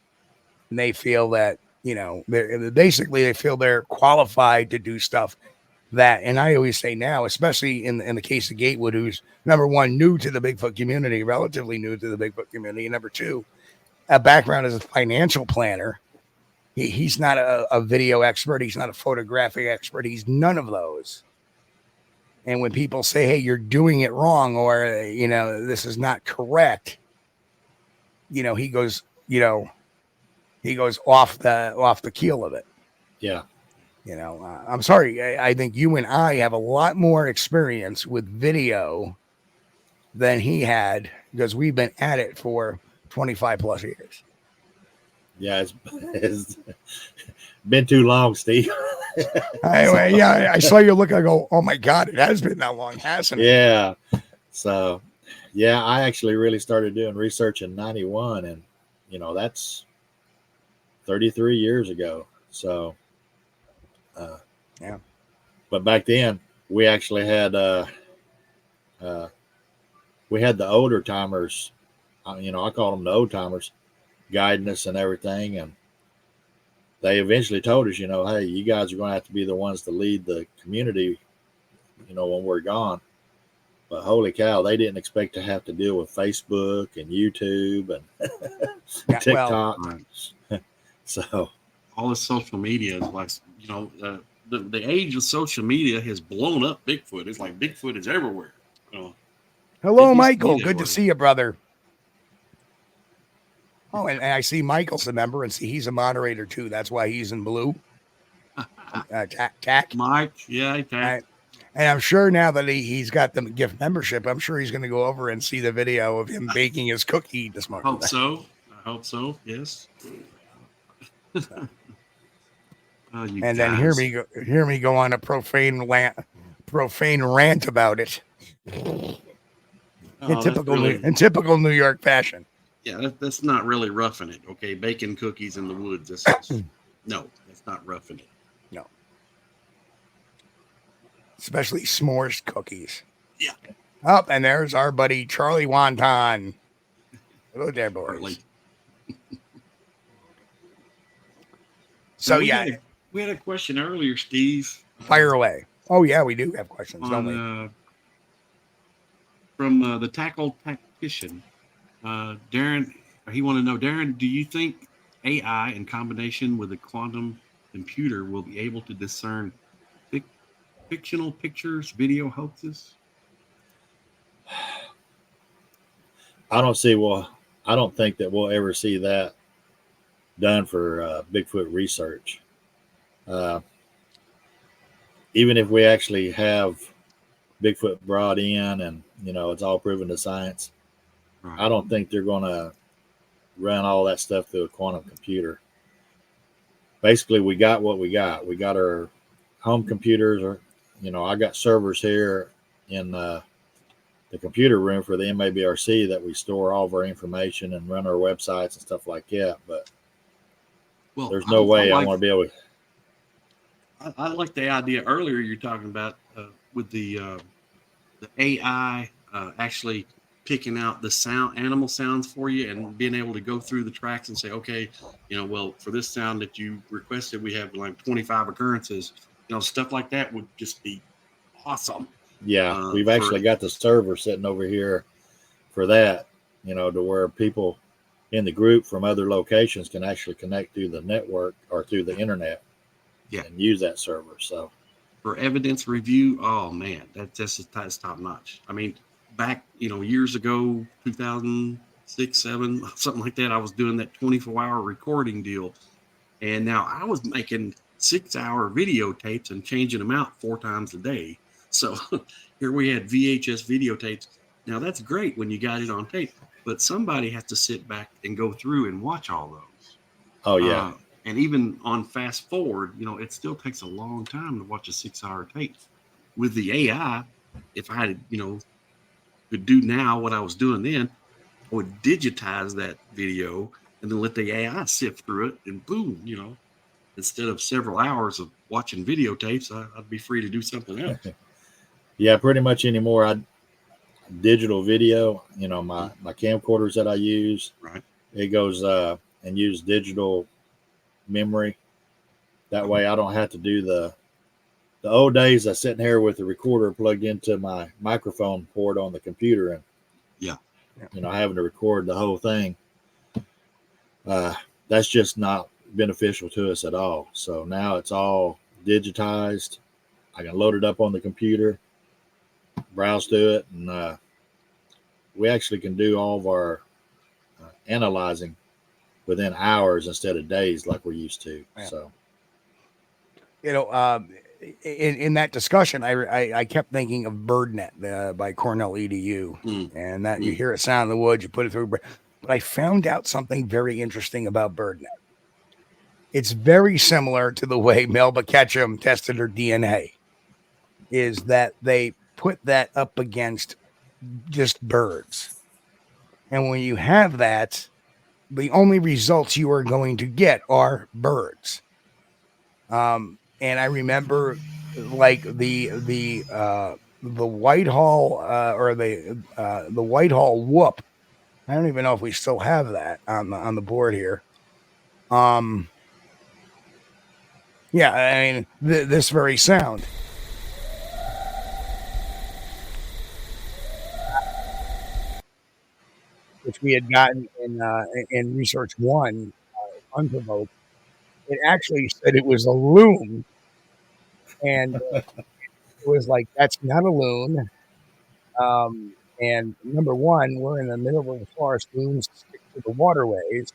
S5: and they feel that they feel they're qualified to do stuff that, and I always say now, especially in the case of Gatewood, who's number one, new to the Bigfoot community, relatively new to the Bigfoot community, and number two, a background as a financial planner. He's not a video expert. He's not a photographic expert. He's none of those. And when people say, hey, you're doing it wrong, or, this is not correct, he goes off the keel of it.
S4: Yeah.
S5: I'm sorry. I think you and I have a lot more experience with video than he had, because we've been at it for 25 plus years.
S4: Yeah, it's been too long, Steve.
S5: I saw you look. I go, oh my God, it has been that long, hasn't it?
S4: Yeah. So, yeah, I actually really started doing research in '91, and that's 33 years ago. So,
S5: yeah.
S4: But back then, we actually had we had the older timers. I call them the old timers, guiding us and everything. And they eventually told us, hey, you guys are going to have to be the ones to lead the community, when we're gone. But holy cow, they didn't expect to have to deal with Facebook and YouTube and TikTok.
S3: Right.
S4: So
S3: all this social media is like, the age of social media has blown up Bigfoot. It's like Bigfoot is everywhere.
S5: Hello, Michael. Good to see you, brother. Oh, and I see Michael's a member, and see he's a moderator too. That's why he's in blue. Tack.
S3: Mike, yeah, Tack.
S5: And I'm sure now that he's got the gift membership, I'm sure he's going to go over and see the video of him baking his cookie this morning.
S3: I hope so. Yes.
S5: And guys. Then hear me go on a profane rant about it. In typical New York fashion.
S3: Yeah, that's not really roughing it. Okay, baking cookies in the woods. No, that's not roughing it.
S5: No, especially s'mores cookies.
S3: Yeah.
S5: Oh, and there's our buddy Charlie Wonton. Hello there, boys. So
S3: we had a question earlier, Steve.
S5: Fire away. Oh yeah, we do have questions, don't we?
S3: From the Tackle Tactician. Darren, he wanted to know, Darren, do you think AI in combination with a quantum computer will be able to discern fictional pictures, video hoaxes?
S4: I don't think that we'll ever see that done for Bigfoot research. Even if we actually have Bigfoot brought in and, it's all proven to science, right. I don't think they're going to run all that stuff through a quantum computer. Basically, we got what we got. We got our home computers, or, I got servers here in the computer room for the MABRC that we store all of our information and run our websites and stuff like that. But there's no way I want to be able to.
S3: I like the idea earlier you're talking about with the AI actually picking out the animal sounds for you and being able to go through the tracks and say, okay, for this sound that you requested, we have like 25 occurrences. Stuff like that would just be awesome.
S4: Yeah, we've actually got the server sitting over here for that, to where people in the group from other locations can actually connect through the network or through the internet.
S3: Yeah,
S4: and use that server. So
S3: for evidence review, oh man, that's top notch. I mean, back years ago, 2000, 6, 7, something like that. I was doing that 24-hour recording deal. And now I was making 6-hour videotapes and changing them out 4 times a day. So here we had VHS videotapes. Now that's great when you got it on tape, but somebody has to sit back and go through and watch all those.
S4: Oh yeah.
S3: And even on fast forward, it still takes a long time to watch a 6-hour tape. With the AI, if I had, could do now what I was doing then, I would digitize that video and then let the AI sift through it, and boom, instead of several hours of watching videotapes, I'd be free to do something else.
S4: Yeah, pretty much anymore. Digital video, my camcorders that I use,
S3: Right.
S4: It goes and use digital memory. That way I don't have to do the old days. I sitting here with the recorder plugged into my microphone port on the computer, and having to record the whole thing. That's just not beneficial to us at all. So now it's all digitized. I can load it up on the computer, browse to it, and we actually can do all of our analyzing within hours instead of days like we're used to. Yeah. So,
S5: in that discussion, I kept thinking of BirdNet by Cornell EDU, and that you hear a sound in the woods, you put it through. But I found out something very interesting about BirdNet. It's very similar to the way Melba Ketchum tested her DNA, is that they put that up against just birds. And when you have that, the only results you are going to get are birds. And I remember like the Whitehall or the Whitehall whoop. I don't even know if we still have that on the board here. Yeah, I mean this very sound. Which we had gotten in Research 1, unprovoked. It actually said it was a loon, and it was like, that's not a loon. And number one, we're in the middle of the forest. Loons stick to the waterways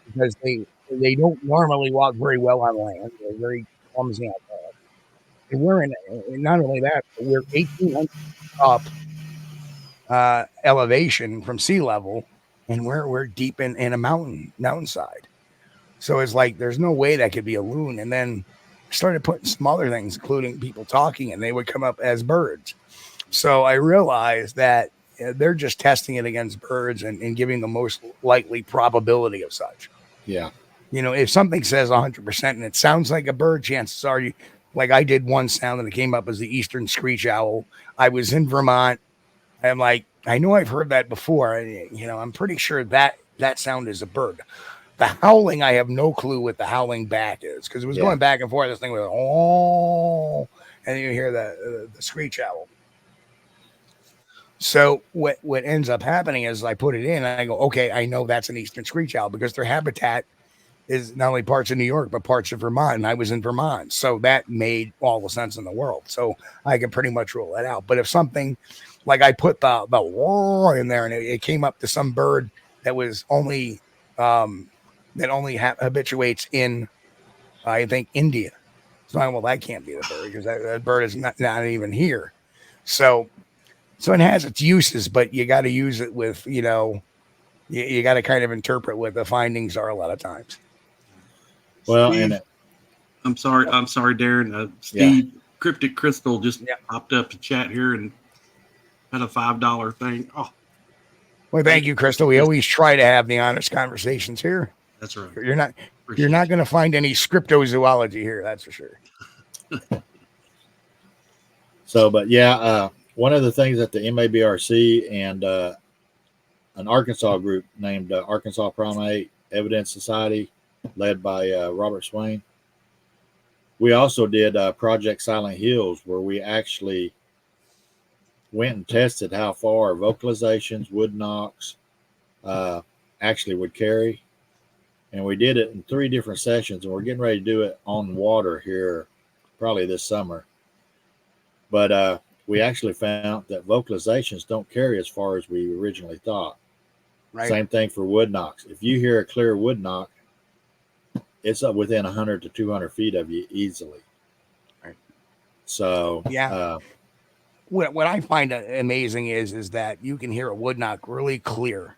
S5: because they don't normally walk very well on land. They're very clumsy on land. And we're in, not only that, but we're 1,800 up elevation from sea level, and we're deep in a mountainside. So it's like there's no way that could be a loon. And then I started putting some other things, including people talking, and they would come up as birds. So I realized that they're just testing it against birds and giving the most likely probability of such.
S4: Yeah.
S5: If something says 100% and it sounds like a bird, chances are like I did one sound and it came up as the eastern screech owl. I was in Vermont. I'm like, I know I've heard that before. I'm pretty sure that sound is a bird. The howling, I have no clue what the howling back is, because it was going back and forth. This thing was oh, and then you hear the screech owl. So what ends up happening is I put it in and I go, okay, I know that's an eastern screech owl because their habitat is not only parts of New York, but parts of Vermont. And I was in Vermont. So that made all the sense in the world. So I can pretty much rule that out. But if something like I put the war in there and it came up to some bird that was only that only habituates in, I think, India. So well, that can't be the bird because that bird is not even here. So it has its uses, but you got to use it with, you got to kind of interpret what the findings are a lot of times.
S4: Well,
S3: Steve,
S4: and
S3: I'm sorry, Darren. Steve, Cryptic Crystal just popped up to chat here and had a $5 thing. Oh,
S5: well, thank you, Crystal. We always try to have the honest conversations here.
S3: That's right.
S5: You're not going to find any cryptozoology here. That's for sure.
S4: So, but one of the things that the MABRC and an Arkansas group named Arkansas Primate Evidence Society, led by Robert Swain, we also did Project Silent Hills, where we actually went and tested how far vocalizations, wood knocks actually would carry. And we did it in 3 different sessions, and we're getting ready to do it on water here probably this summer. But we actually found that vocalizations don't carry as far as we originally thought.
S5: Right.
S4: Same thing for wood knocks. If you hear a clear wood knock, it's up within 100 to 200 feet of you easily.
S5: Right.
S4: So
S5: Yeah. What I find amazing is that you can hear a wood knock really clear.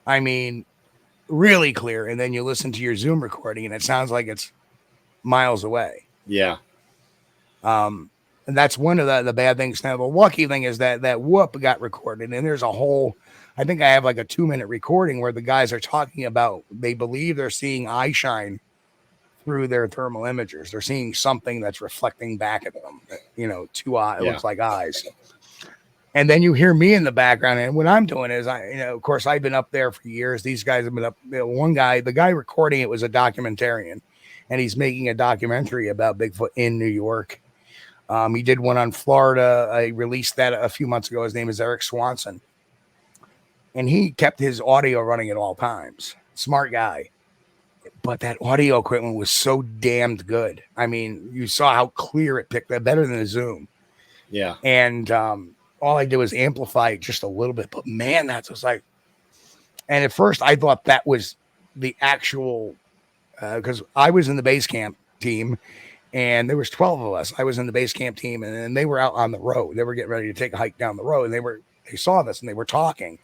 S5: I mean, really clear. And then you listen to your Zoom recording and it sounds like it's miles away.
S4: yeah.
S5: And that's one of the bad things. Now, the lucky thing is that whoop got recorded. And there's a whole, I think I have like a 2-minute recording where the guys are talking about, they believe they're seeing eye shine through their thermal imagers. They're seeing something that's reflecting back at them, you know, 2 eyes, it looks like eyes. And then you hear me in the background. And what I'm doing is of course I've been up there for years. These guys have been up. One guy, the guy recording it was a documentarian and he's making a documentary about Bigfoot in New York. He did one on Florida. I released that a few months ago. His name is Eric Swanson. And he kept his audio running at all times. Smart guy. But that audio equipment was so damned good. I mean, you saw how clear it picked up, better than a Zoom.
S4: Yeah.
S5: And all I did was amplify it just a little bit. But man, that's just like, and at first I thought that was the actual, because I was in the base camp team and there was 12 of us. I was in the base camp team and then they were out on the road. They were getting ready to take a hike down the road and they saw this and they were talking.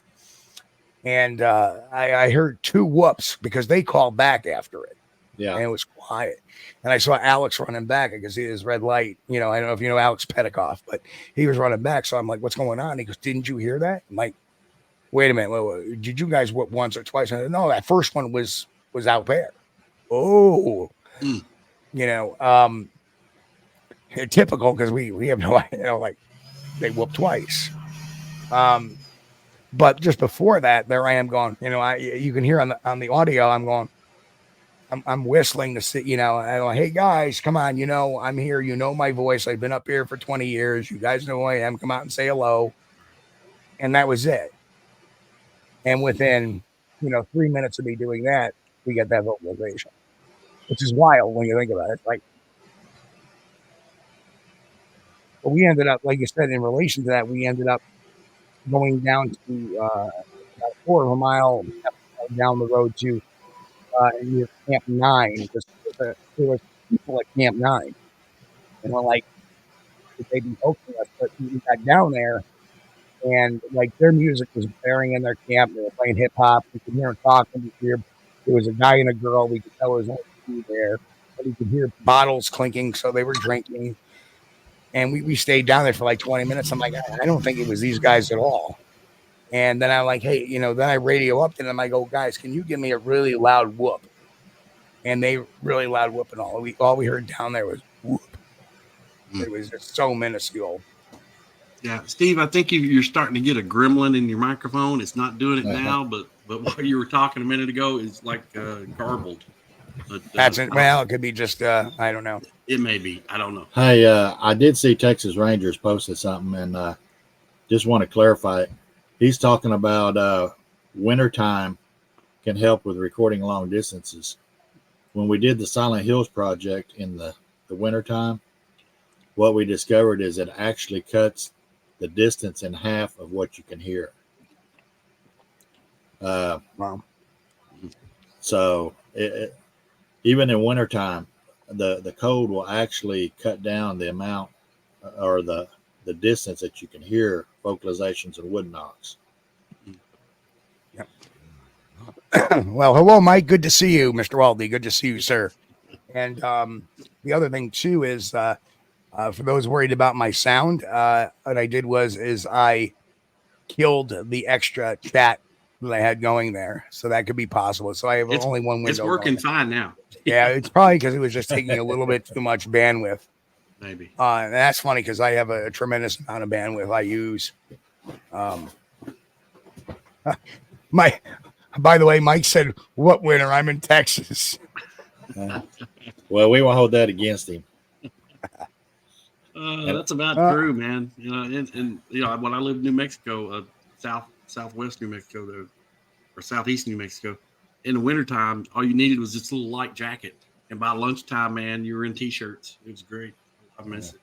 S5: And I heard 2 whoops because they called back after it.
S4: Yeah.
S5: And it was quiet. And I saw Alex running back. I could see his red light. You know, I don't know if you know Alex Petikoff, but he was running back. So I'm like, what's going on? He goes, didn't you hear that? I'm like, wait a minute. Wait, did you guys whoop once or twice? And I said, no, that first one was out there. Oh, you know, typical because we have no idea, you know, like they whooped twice. But just before that, there I am going, you know, you can hear on the audio, I'm going, I'm whistling to see, you know, I go, hey guys, come on, you know, I'm here. You know my voice. I've been up here for 20 years. You guys know who I am. Come out and say hello. And that was it. And within, you know, 3 minutes of me doing that, we get that vocalization, which is wild when you think about it. Like, but we ended up, like you said, in relation to that, we ended up going down to about a quarter of a mile down the road to near Camp 9. There was people at Camp 9. And we're like, would they be hoaxing us? But we got down there and like their music was blaring in their camp. They were playing hip hop. We could hear them talking. We could hear there was a guy and a girl. We could tell there was only 2 there. But we could hear bottles clinking. So they were drinking. And we stayed down there for like 20 minutes. I'm like, I don't think it was these guys at all. And then I'm like, hey, you know, then I radio up to them. I go, guys, can you give me a really loud whoop? And they really loud whoop and all we heard down there was whoop. It was just so minuscule.
S3: Yeah, Steve, I think you're starting to get a gremlin in your microphone. It's not doing it now, but what you were talking a minute ago is like garbled. But,
S5: that's it. Well, it could be just I don't know.
S3: It may be. I don't know.
S4: Hey, I did see Texas Rangers posted something, and just want to clarify it. He's talking about wintertime can help with recording long distances. When we did the Silent Hills project in the wintertime, what we discovered is it actually cuts the distance in half of what you can hear.
S5: Wow.
S4: So even in wintertime, the cold will actually cut down the amount or the distance that you can hear vocalizations and wood knocks.
S5: Yep. Well, hello, Mike. Good to see you, Mr. Waldy. Good to see you, sir. And the other thing too is for those worried about my sound, what I did is I killed the extra chat that I had going there, so that could be possible. So I have only one window.
S3: It's working fine now.
S5: Yeah, it's probably because it was just taking a little bit too much bandwidth.
S3: Maybe.
S5: And that's funny because I have a tremendous amount of bandwidth I use. By the way, Mike said, "What winter? I'm in Texas."
S4: Well, we won't hold that against him.
S3: That's about true, man. You know, and you know, when I lived in New Mexico, southwest New Mexico, there, or southeast New Mexico, in the wintertime, all you needed was this little light jacket, and by lunchtime, man, you were in t-shirts. It was great. I miss it.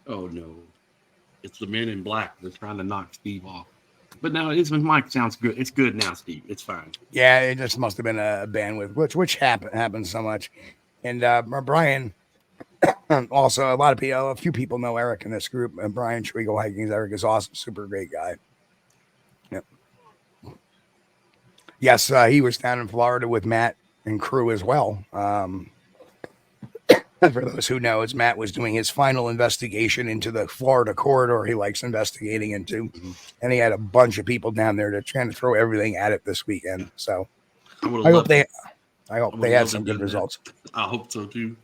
S3: Oh no, It's the Men in Black. They're trying to knock Steve off. But now his mic sounds good. It's good now, Steve. It's fine.
S5: Yeah, it just must have been a bandwidth glitch, which happens so much. And Brian, also a lot of people, a few people know Eric in this group. And Brian, should we go hiking? Eric is awesome, super great guy. Yep. Yes, he was down in Florida with Matt and crew as well. For those who know, Matt was doing his final investigation into the Florida corridor he likes investigating into. And he had a bunch of people down there to trying to throw everything at it this weekend. So I hope they had some good results.
S3: I hope so too.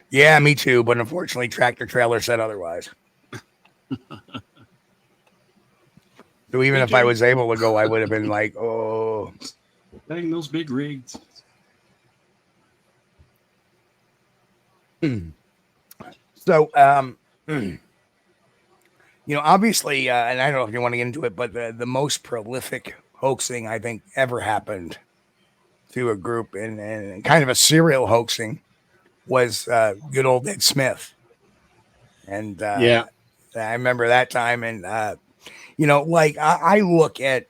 S5: Yeah, me too. But unfortunately, Tractor Trailer said otherwise. So even if I was able to go, I would have been like, oh.
S3: Dang, those big rigs.
S5: So, obviously, and I don't know if you want to get into it, but the most prolific hoaxing I think ever happened to a group and kind of a serial hoaxing was good old Ed Smith. And I remember that time. And, I look at,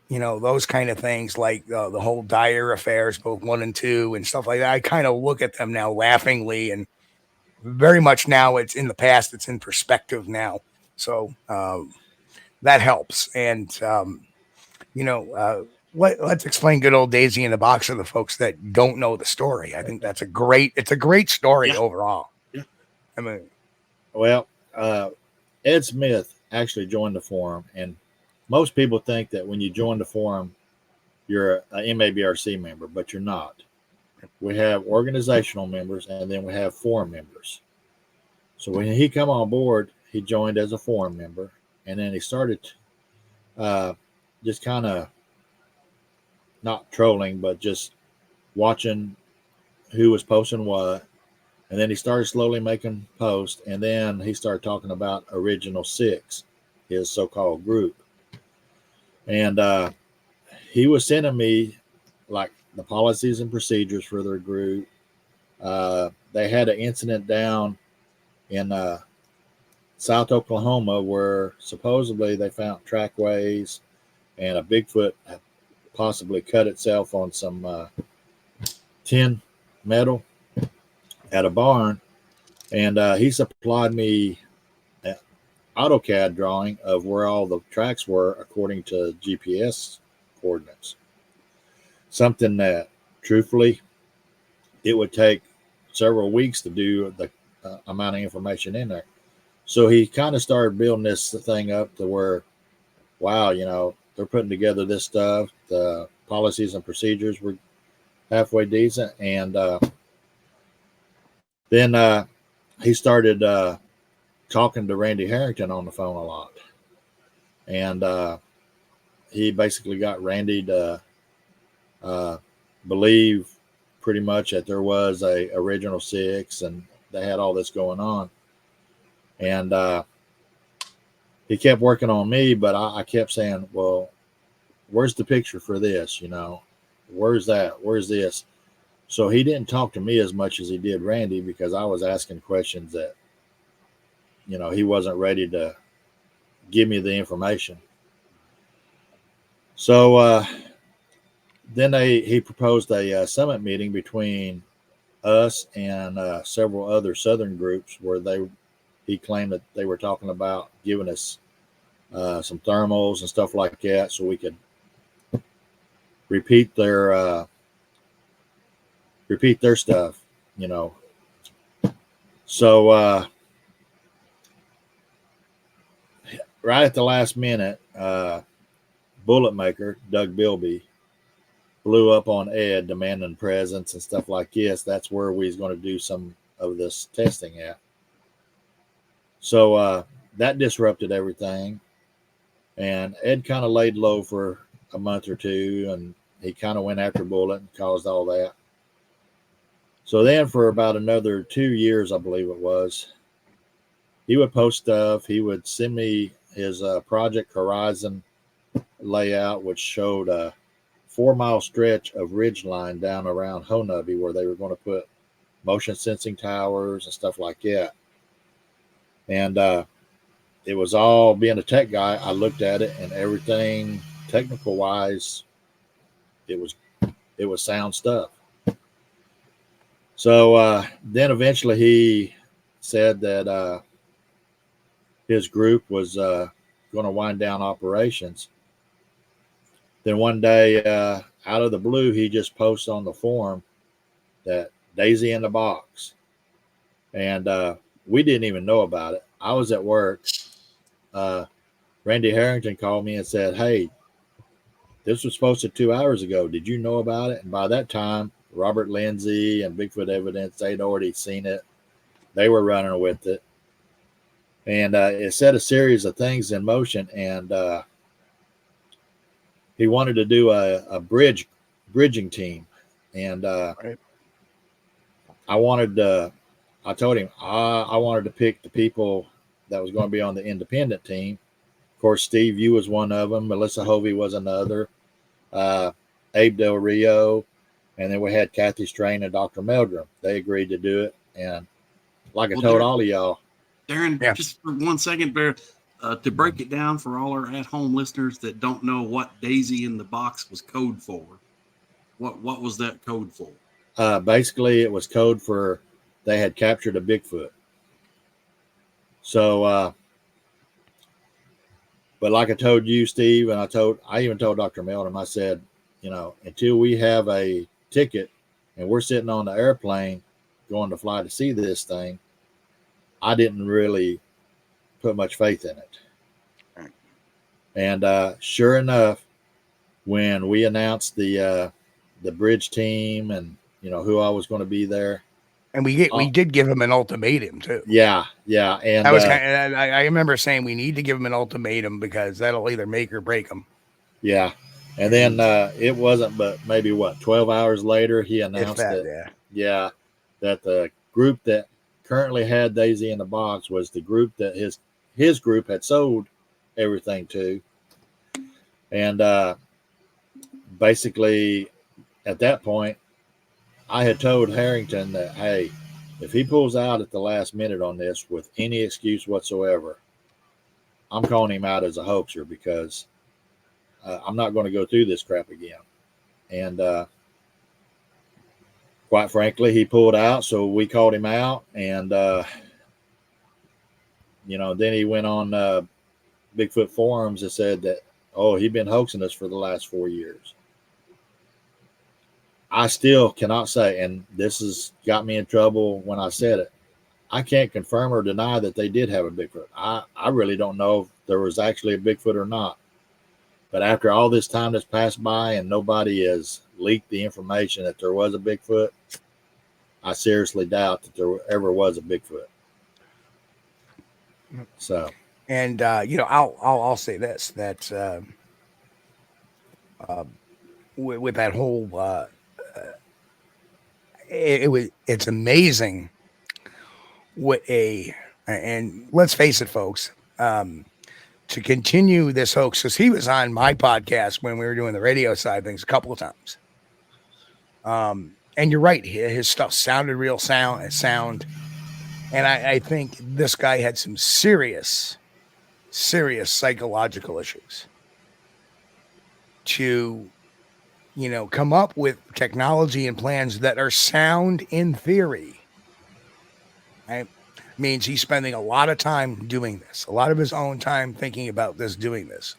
S5: those kind of things like the whole Dyer affairs, both 1 and 2 and stuff like that. I kind of look at them now laughingly and very much now it's in the past. It's in perspective now. So that helps. And, let's explain good old Daisy in the Box for the folks that don't know the story. I think it's a great story overall.
S3: Yeah.
S5: I mean,
S4: well, Ed Smith actually joined the forum, and most people think that when you join the forum, you're an MABRC member, but you're not. We have organizational members, and then we have forum members. So when he come on board, he joined as a forum member, and then he started just kind of not trolling, but just watching who was posting what. And then he started slowly making posts, and then he started talking about Original Six, his so-called group. And he was sending me like the policies and procedures for their group. They had an incident down in South Oklahoma where supposedly they found trackways and a Bigfoot possibly cut itself on some tin metal at a barn. And he supplied me an AutoCAD drawing of where all the tracks were according to GPS coordinates. Something that, truthfully, it would take several weeks to do the amount of information in there. So he kind of started building this thing up to where, wow, they're putting together this stuff. The policies and procedures were halfway decent. And then he started talking to Randy Harrington on the phone a lot. And he basically got Randy to believe pretty much that there was a Original Six and they had all this going on. And he kept working on me, but I kept saying, well, where's the picture for this? Where's that? Where's this? So he didn't talk to me as much as he did Randy because I was asking questions that, he wasn't ready to give me the information. So then he proposed a summit meeting between us and several other Southern groups where he claimed that they were talking about giving us some thermals and stuff like that so we could repeat their stuff, So right at the last minute, Bullet Maker, Doug Bilby, blew up on Ed demanding presence and stuff like this. That's where we was going to do some of this testing at. So that disrupted everything. And Ed kind of laid low for a month or two, and he kind of went after Bullet and caused all that. So then for about another 2 years, I believe it was, he would post stuff. He would send me his Project Horizon layout, which showed a 4-mile stretch of ridgeline down around Honubby where they were going to put motion sensing towers and stuff like that. And it was all, being a tech guy, I looked at it, and everything technical wise, it was sound stuff. So then eventually he said that his group was going to wind down operations. Then one day, out of the blue, he just posts on the forum that Daisy in the box. And we didn't even know about it. I was at work. Randy Harrington called me and said, "Hey, this was posted 2 hours ago. Did you know about it?" And by that time, Robert Lindsay and Bigfoot Evidence, they'd already seen it. They were running with it. And it set a series of things in motion. And he wanted to do a bridging team. And
S5: Right.
S4: I told him I wanted to pick the people that was going to be on the independent team. Of course, Steve, you was one of them. Melissa Hovey was another. Abe Del Rio. And then we had Kathy Strain and Dr. Meldrum. They agreed to do it. And like I told all of y'all.
S3: Darren,
S5: Yeah.
S3: just for 1 second, Bear, to break it down for all our at-home listeners that don't know what Daisy in the box was code for, what was that code for?
S4: Basically, it was code for they had captured a Bigfoot. So, but like I told you, Steve, and I even told Dr. Meldrum, I said, until we have a ticket and we're sitting on the airplane going to fly to see this thing, I didn't really put much faith in it.
S5: Right.
S4: And sure enough, when we announced the bridge team and who I was going to be there,
S5: And we did give him an ultimatum too.
S4: yeah, and
S5: That was I remember saying we need to give him an ultimatum because that'll either make or break him.
S4: yeah. And then it wasn't but maybe 12 hours later he announced that the group that currently had Daisy in the box was the group that his group had sold everything to. And basically at that point I had told Harrington that, hey, if he pulls out at the last minute on this with any excuse whatsoever, I'm calling him out as a hoaxer because I'm not going to go through this crap again. And quite frankly, he pulled out, so we called him out. And, then he went on Bigfoot forums and said that, he'd been hoaxing us for the last 4 years. I still cannot say, and this has got me in trouble when I said it, I can't confirm or deny that they did have a Bigfoot. I really don't know if there was actually a Bigfoot or not. But after all this time that's passed by and nobody has leaked the information that there was a Bigfoot, I seriously doubt that there ever was a Bigfoot. So,
S5: And I'll say this, that with that whole it's amazing and let's face it, folks, to continue this hoax, because he was on my podcast when we were doing the radio side of things a couple of times. And you're right, his stuff sounded real sound. And I think this guy had some serious psychological issues to, come up with technology and plans that are sound in theory. Right? Means he's spending a lot of time doing this, a lot of his own time thinking about this, doing this.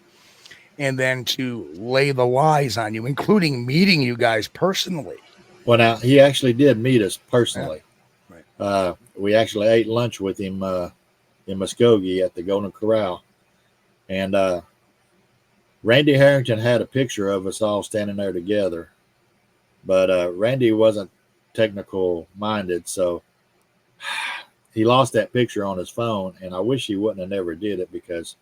S5: And then to lay the lies on you, including meeting you guys personally.
S4: Well, now, he actually did meet us personally.
S5: Yeah. Right.
S4: We actually ate lunch with him in Muskogee at the Golden Corral. And Randy Harrington had a picture of us all standing there together. But Randy wasn't technical minded, so he lost that picture on his phone. And I wish he wouldn't have never did it, because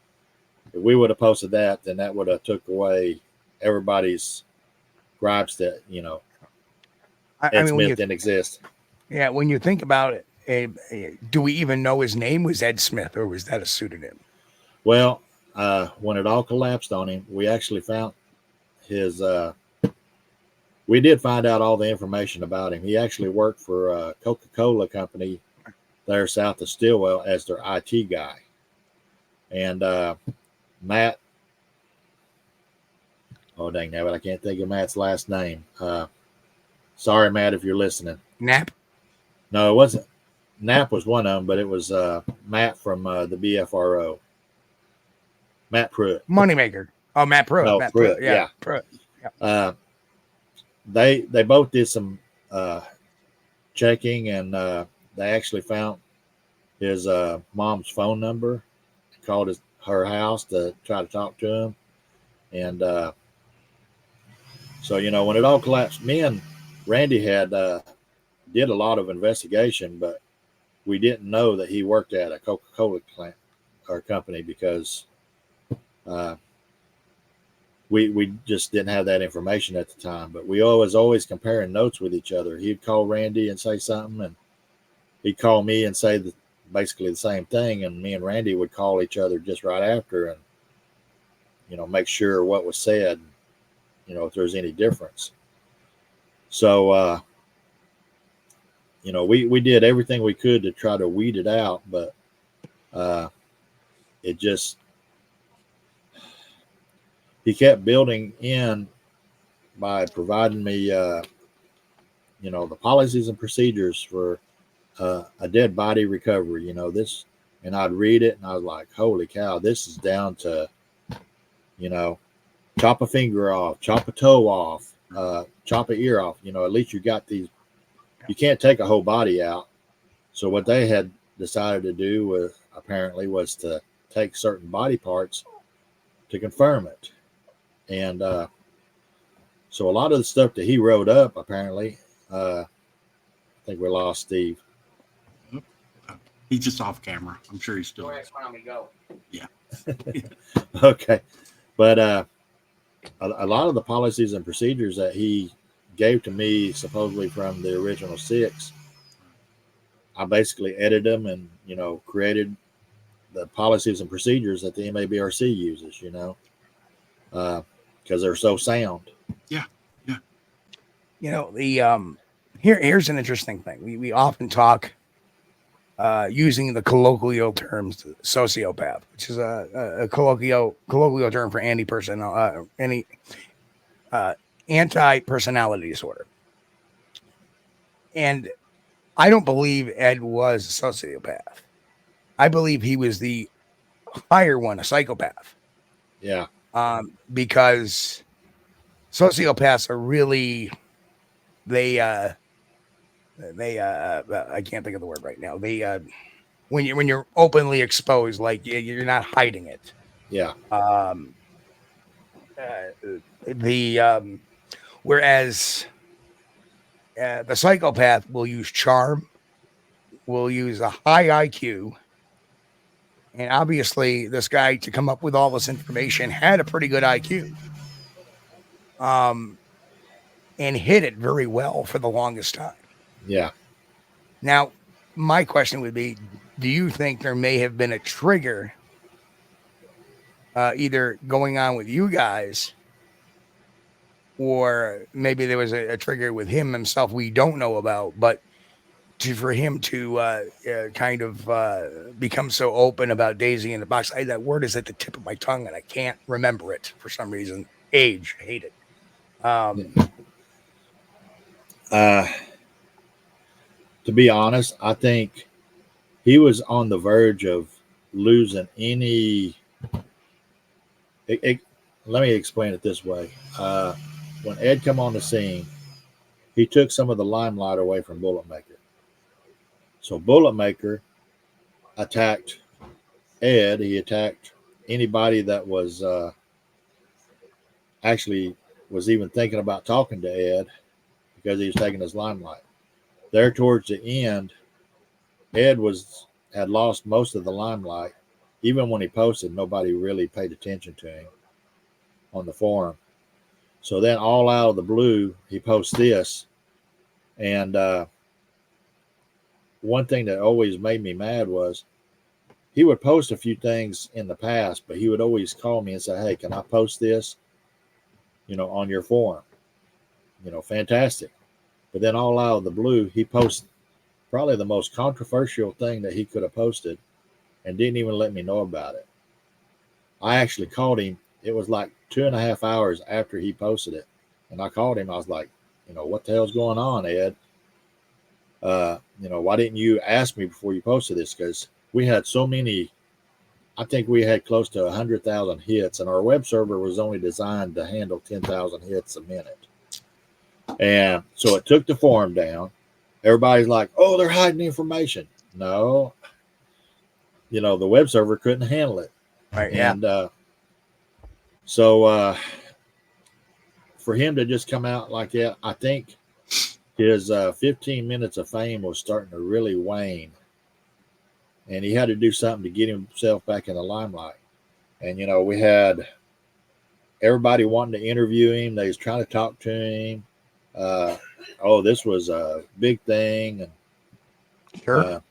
S4: if we would have posted that, then that would have took away everybody's gripes that, Ed Smith didn't exist.
S5: Yeah, when you think about it, do we even know his name was Ed Smith, or was that a pseudonym?
S4: Well, when it all collapsed on him, we actually found his. We did find out all the information about him. He actually worked for a Coca-Cola company there south of Stillwell as their IT guy. And Matt, oh dang nabbit, I can't think of Matt's last name. Sorry, Matt, if you're listening.
S5: Nap.
S4: No, it wasn't. Knapp was one of them, but it was Matt from the BFRO. Matt Pruitt.
S5: Moneymaker. Oh, Matt Pruitt.
S4: No,
S5: Matt
S4: Pruitt, yeah.
S5: Pruitt. Yeah.
S4: They both did some checking, and they actually found his mom's phone number, called her house to try to talk to him. And so, you know, when it all collapsed, me and Randy had did a lot of investigation, but we didn't know that he worked at a Coca-Cola plant or company, because we just didn't have that information at the time. But we always comparing notes with each other. He'd call Randy and say something, and he'd call me and say basically the same thing, and me and Randy would call each other just right after, and you know, make sure what was said, you know, if there's any difference. So you know, we did everything we could to try to weed it out, but it just, he kept building in by providing me you know, the policies and procedures for a dead body recovery, you know, this, and I'd read it and I was like, holy cow, this is down to, you know, chop a finger off, chop a toe off, chop an ear off, you know, at least you got these. You can't take a whole body out. So what they had decided to do apparently was to take certain body parts to confirm it. And so a lot of the stuff that he wrote up, apparently, I think we lost Steve.
S3: He's just off camera. I'm sure he's still.
S5: Go.
S3: Yeah.
S4: Okay. But a lot of the policies and procedures that he gave to me, supposedly from the original 6, I basically edited them and, you know, created the policies and procedures that the MABRC uses, you know, because they're so sound.
S3: Yeah. Yeah.
S5: You know, the here's an interesting thing. We often talk using the colloquial terms sociopath, which is a colloquial term for any anti-personality disorder. And I don't believe Ed was a sociopath. I believe he was the higher one, a psychopath.
S4: Yeah.
S5: Because sociopaths are really, they I can't think of the word right now. They when you're openly exposed, like you're not hiding it.
S4: Yeah.
S5: Whereas the psychopath will use charm, will use a high IQ, and obviously this guy, to come up with all this information, had a pretty good IQ, and hid it very well for the longest time.
S4: Yeah.
S5: Now, my question would be, do you think there may have been a trigger either going on with you guys, or maybe there was a trigger with him himself we don't know about, but for him to kind of become so open about Daisy in the Box? That word is at the tip of my tongue, and I can't remember it for some reason. Age, I hate it.
S4: To be honest, I think he was on the verge of losing any. Let me explain it this way. When Ed come on the scene, he took some of the limelight away from Bulletmaker. So Bulletmaker attacked Ed. He attacked anybody that was actually was even thinking about talking to Ed, because he was taking his limelight. There towards the end, Ed had lost most of the limelight. Even when he posted, nobody really paid attention to him on the forum. So then, all out of the blue, he posts this. And one thing that always made me mad was he would post a few things in the past, but he would always call me and say, hey, can I post this, you know, on your forum? You know, fantastic. But then all out of the blue, he posts probably the most controversial thing that he could have posted, and didn't even let me know about it. I actually called him. It was like 2.5 hours after he posted it, and I called him. I was like, what the hell's going on, Ed? Why didn't you ask me before you posted this? Because we had so many. I think we had close to 100,000 hits, and our web server was only designed to handle 10,000 hits a minute. And so it took the forum down. Everybody's like, oh, they're hiding information. No, the web server couldn't handle it.
S5: Right. Yeah.
S4: And so for him to just come out like that, I think his 15 minutes of fame was starting to really wane. And he had to do something to get himself back in the limelight. And, we had everybody wanting to interview him. They was trying to talk to him. This was a big thing. And
S5: Sure.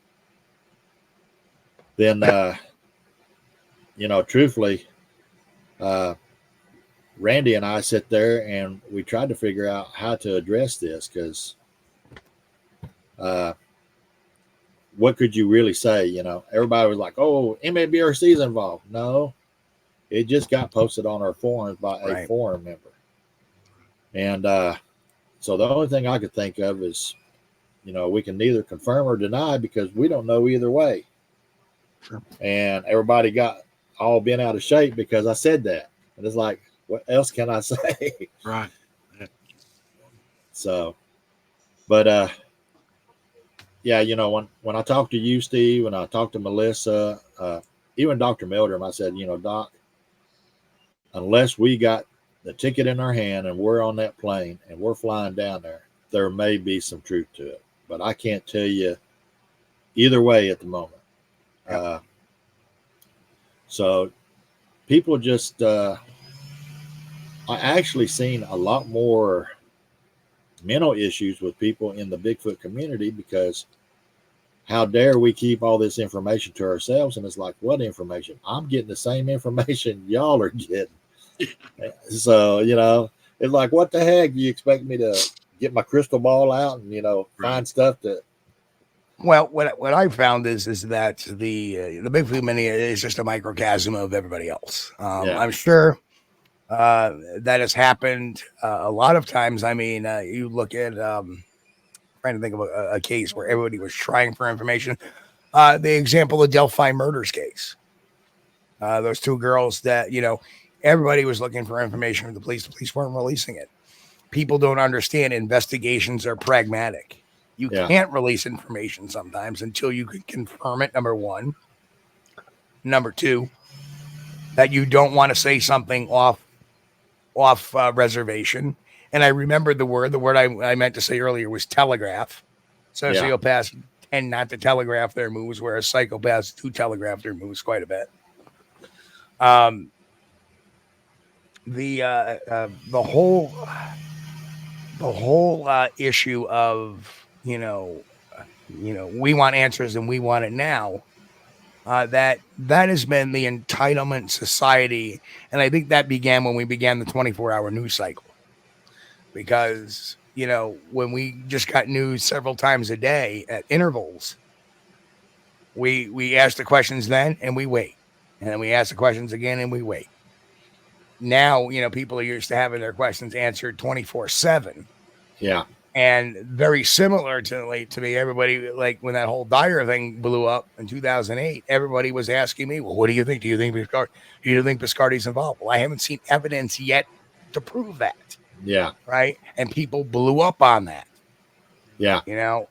S4: Then, truthfully, Randy and I sit there and we tried to figure out how to address this, because what could you really say? Everybody was like, oh, MABRC is involved. No, it just got posted on our forums by a forum member. And so the only thing I could think of is, we can neither confirm or deny, because we don't know either way.
S5: Sure. And
S4: everybody got all bent out of shape because I said that. And it's like, what else can I say?
S3: Right.
S4: So, but yeah, when I talked to you, Steve, when I talked to Melissa, even Dr. Meldrum, I said, Doc, unless we got the ticket in our hand and we're on that plane and we're flying down there may be some truth to it, but I can't tell you either way at the moment. So people just, I actually seen a lot more mental issues with people in the Bigfoot community, because how dare we keep all this information to ourselves? And it's like, what information? I'm getting the same information y'all are getting. So, it's like, what the heck? Do you expect me to get my crystal ball out and, find stuff that.
S5: Well, what I found is that the Bigfoot community is just a microcosm of everybody else. I'm sure that has happened a lot of times. I mean, you look at trying to think of a case where everybody was trying for information. The example of Delphi murders case. Those two girls that everybody was looking for information from the police. The police weren't releasing it. People don't understand investigations are pragmatic. You can't release information sometimes until you can confirm it, number one. Number two, that you don't want to say something off reservation. And I remembered the word I meant to say earlier was telegraph. Sociopaths tend not to telegraph their moves, whereas psychopaths do telegraph their moves quite a bit. The whole issue of we want answers and we want it now. That has been the entitlement society, and I think that began when we began the 24-hour news cycle. Because when we just got news several times a day at intervals, we ask the questions then and we wait, and then we ask the questions again and we wait. Now people are used to having their questions answered 24/7.
S4: Yeah.
S5: And very similar to me, everybody, like when that whole Dyer thing blew up in 2008, everybody was asking me, well, what do you think? Do you think Biscardi's involved? Well, I haven't seen evidence yet to prove that.
S4: Yeah.
S5: Right. And people blew up on that.
S4: Yeah.
S5: The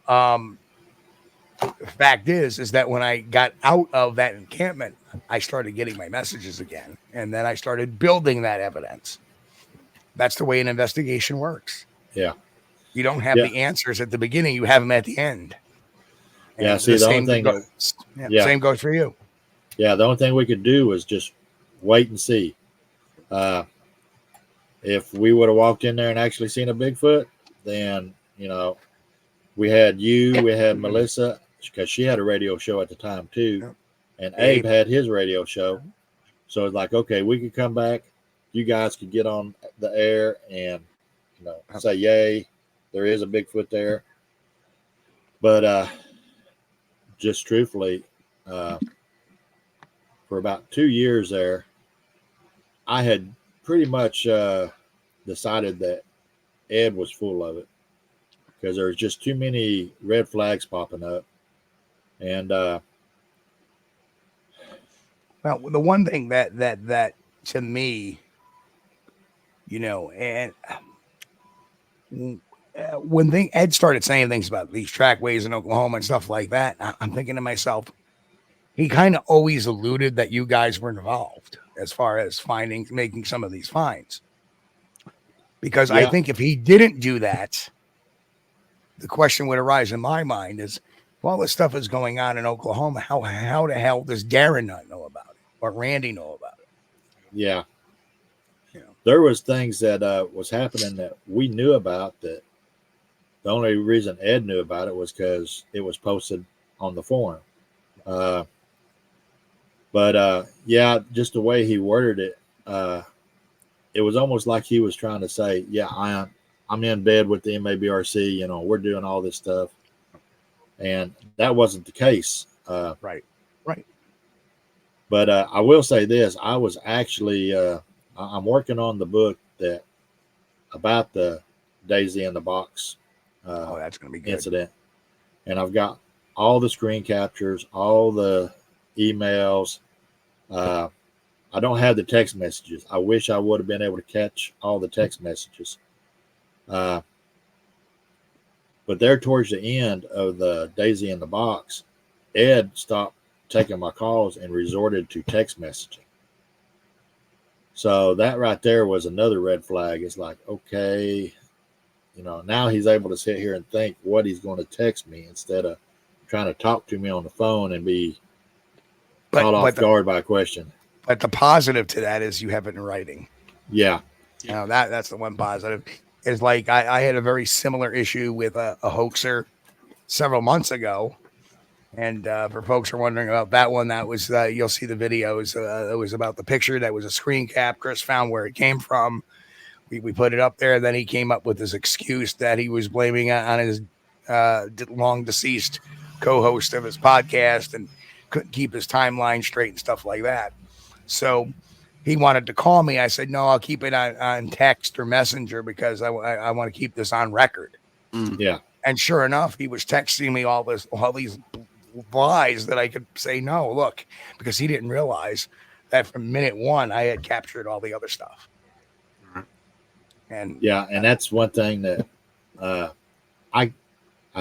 S5: fact is that when I got out of that encampment, I started getting my messages again. And then I started building that evidence. That's the way an investigation works.
S4: Yeah.
S5: You don't have the answers at the beginning. You have them at the end. And
S4: yeah. See, the only thing.
S5: Same goes for you.
S4: Yeah. The only thing we could do was just wait and see. If we would have walked in there and actually seen a Bigfoot, then, we had Melissa, because she had a radio show at the time too. And Abe had his radio show. So it's like, okay, we could come back. You guys could get on the air and, say, yay, there is a Bigfoot there. But just truthfully, for about 2 years there, I had pretty much decided that Ed was full of it because there was just too many red flags popping up. And
S5: Well, the one thing that to me, and when Ed started saying things about these trackways in Oklahoma and stuff like that, I'm thinking to myself, he kind of always alluded that you guys were involved as far as making some of these finds. Because I think if he didn't do that, the question would arise in my mind is, if all this stuff is going on in Oklahoma, how the hell does Darren not know about it or Randy know about it?
S4: Yeah. There was things that was happening that we knew about, that the only reason Ed knew about it was because it was posted on the forum. But just the way he worded it, it was almost like he was trying to say, yeah, I'm in bed with the MABRC, we're doing all this stuff. And that wasn't the case.
S5: Right.
S4: But I will say this, I was actually, I'm working on the book about the Daisy in the Box
S5: that's going to be good.
S4: incident. And I've got all the screen captures, all the emails. I don't have the text messages. I wish I would have been able to catch all the text messages. But there towards the end of the Daisy in the Box, Ed stopped taking my calls and resorted to text messaging. So that right there was another red flag. It's like, okay, now he's able to sit here and think what he's going to text me instead of trying to talk to me on the phone and be caught off guard by a question.
S5: But the positive to that is you have it in writing.
S4: Yeah.
S5: That's the one positive. It's like I had a very similar issue with a hoaxer several months ago. And for folks who are wondering about that one, that was, you'll see the videos. It was about the picture. That was a screen cap. Chris found where it came from. We put it up there. Then he came up with this excuse that he was blaming on his long deceased co-host of his podcast and couldn't keep his timeline straight and stuff like that. So he wanted to call me. I said, no, I'll keep it on text or messenger because I want to keep this on record.
S4: Yeah.
S5: And sure enough, he was texting me all these lies that I could say, no, look, because he didn't realize that from minute one, I had captured all the other stuff. And
S4: and that's one thing that I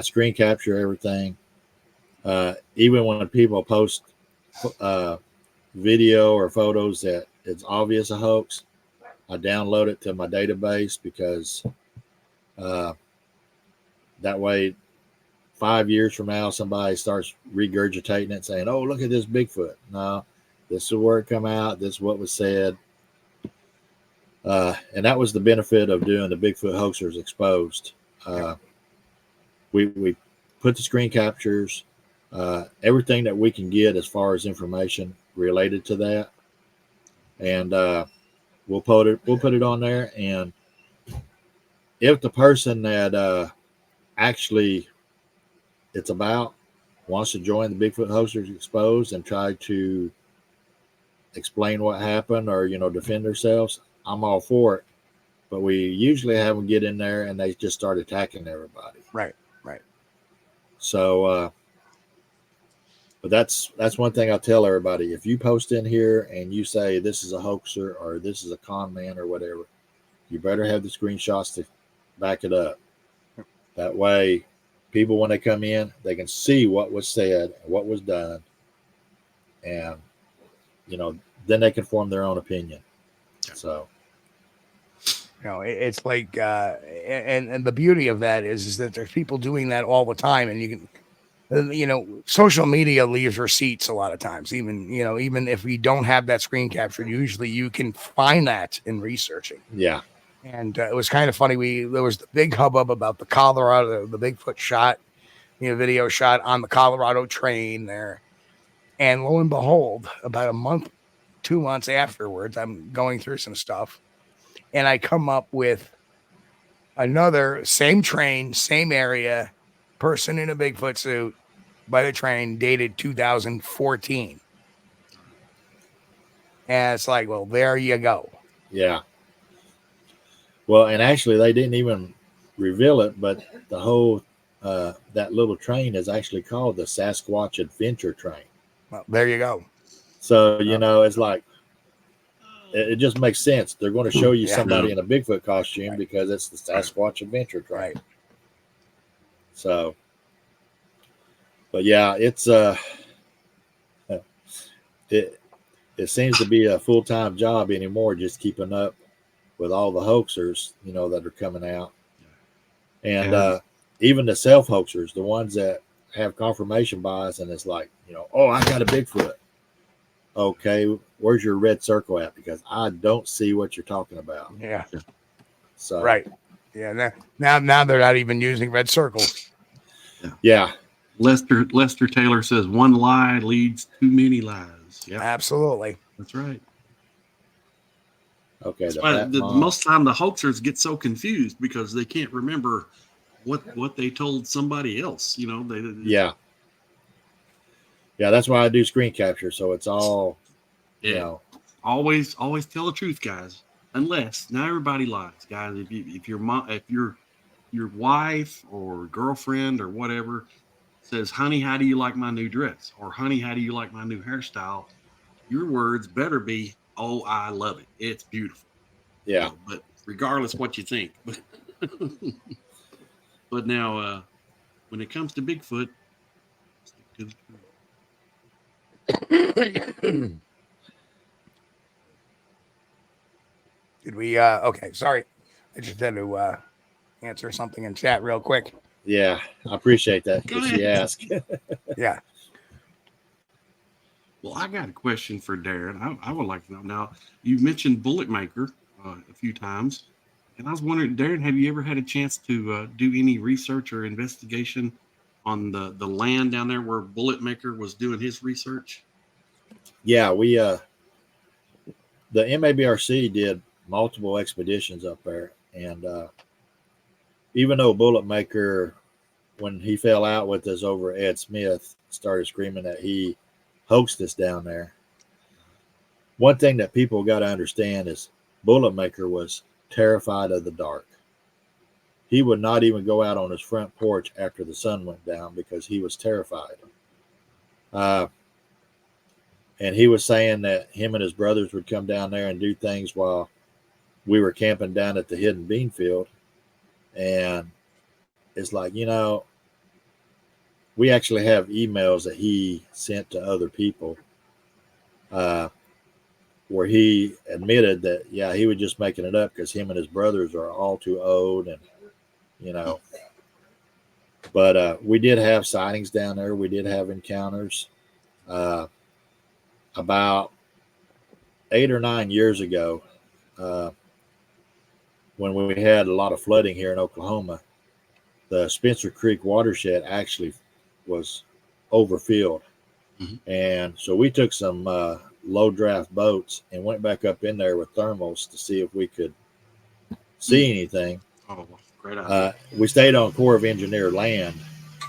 S4: screen capture everything. Even when people post video or photos that it's obvious a hoax, I download it to my database because that way 5 years from now somebody starts regurgitating it saying, oh, look at this Bigfoot. No, this is where it come out, this is what was said. And that was the benefit of doing the Bigfoot Hoaxers Exposed. We put the screen captures, everything that we can get as far as information related to that, and we'll put it on there. And if the person that actually it's about wants to join the Bigfoot Hoaxers Exposed and try to explain what happened or defend themselves, I'm all for it. But we usually have them get in there and they just start attacking everybody.
S5: Right.
S4: So but that's one thing I'll tell everybody. If you post in here and you say this is a hoaxer or this is a con man or whatever, you better have the screenshots to back it up. That way people, when they come in, they can see what was said and what was done, and then they can form their own opinion. So
S5: it's like and the beauty of that is that there's people doing that all the time, and you can social media leaves receipts a lot of times. Even if we don't have that screen captured, usually you can find that in researching.
S4: Yeah.
S5: And it was kind of funny. There was the big hubbub about the Colorado, the Bigfoot shot, video shot on the Colorado train there. And lo and behold, about 2 months afterwards, I'm going through some stuff and I come up with another same train, same area, person in a Bigfoot suit by the train dated 2014. And it's like, well, there you go.
S4: Yeah. Well, and actually, they didn't even reveal it, but the whole that little train is actually called the Sasquatch Adventure Train.
S5: Well, there you go.
S4: So it's like it just makes sense. They're going to show you somebody in a Bigfoot costume because it's the Sasquatch Adventure Train.
S5: Right.
S4: So, but yeah, it's it seems to be a full-time job anymore, just keeping up with all the hoaxers, that are coming out. And even the self-hoaxers, the ones that have confirmation bias, and it's like, oh, I got a Bigfoot. Okay, where's your red circle at? Because I don't see what you're talking about.
S5: Yeah.
S4: So
S5: right. Yeah. Now they're not even using red circles.
S4: Yeah.
S3: Lester Taylor says one lie leads too many lies. Yeah,
S5: absolutely.
S3: That's right.
S4: Okay.
S3: Most time the hoaxers get so confused because they can't remember what they told somebody else.
S4: Yeah. That's why I do screen capture. So it's all,
S3: always tell the truth, guys. Unless now everybody lies, guys. If your wife or girlfriend or whatever says, "Honey, how do you like my new dress?" or "Honey, how do you like my new hairstyle?" your words better be, "Oh, I love it. It's beautiful."
S4: Yeah.
S3: But regardless what you think. But now, when it comes to Bigfoot, stick to the truth.
S5: Did we okay, sorry. I just had to answer something in chat real quick.
S4: Yeah, I appreciate that. She asked.
S5: Yeah.
S3: Well, I got a question for Darren. I would like to know. Now, you mentioned Bullet Maker a few times, and I was wondering, Darren, have you ever had a chance to do any research or investigation on the land down there where Bullet Maker was doing his research?
S4: Yeah, we the MABRC did multiple expeditions up there, and even though Bullet Maker, when he fell out with us over Ed Smith, started screaming that he hoaxed us down there. One thing that people got to understand is Bullet Maker was terrified of the dark. He would not even go out on his front porch after the sun went down because he was terrified. And he was saying that him and his brothers would come down there and do things while we were camping down at the hidden bean field. And it's like, we actually have emails that he sent to other people where he admitted that, he was just making it up because him and his brothers are all too old. And, but we did have sightings down there. We did have encounters. About 8 or 9 years ago, when we had a lot of flooding here in Oklahoma, the Spencer Creek watershed actually was overfilled. Mm-hmm. And so we took some low draft boats and went back up in there with thermals to see if we could see anything.
S3: Oh, great idea.
S4: We stayed on Corps of Engineer land,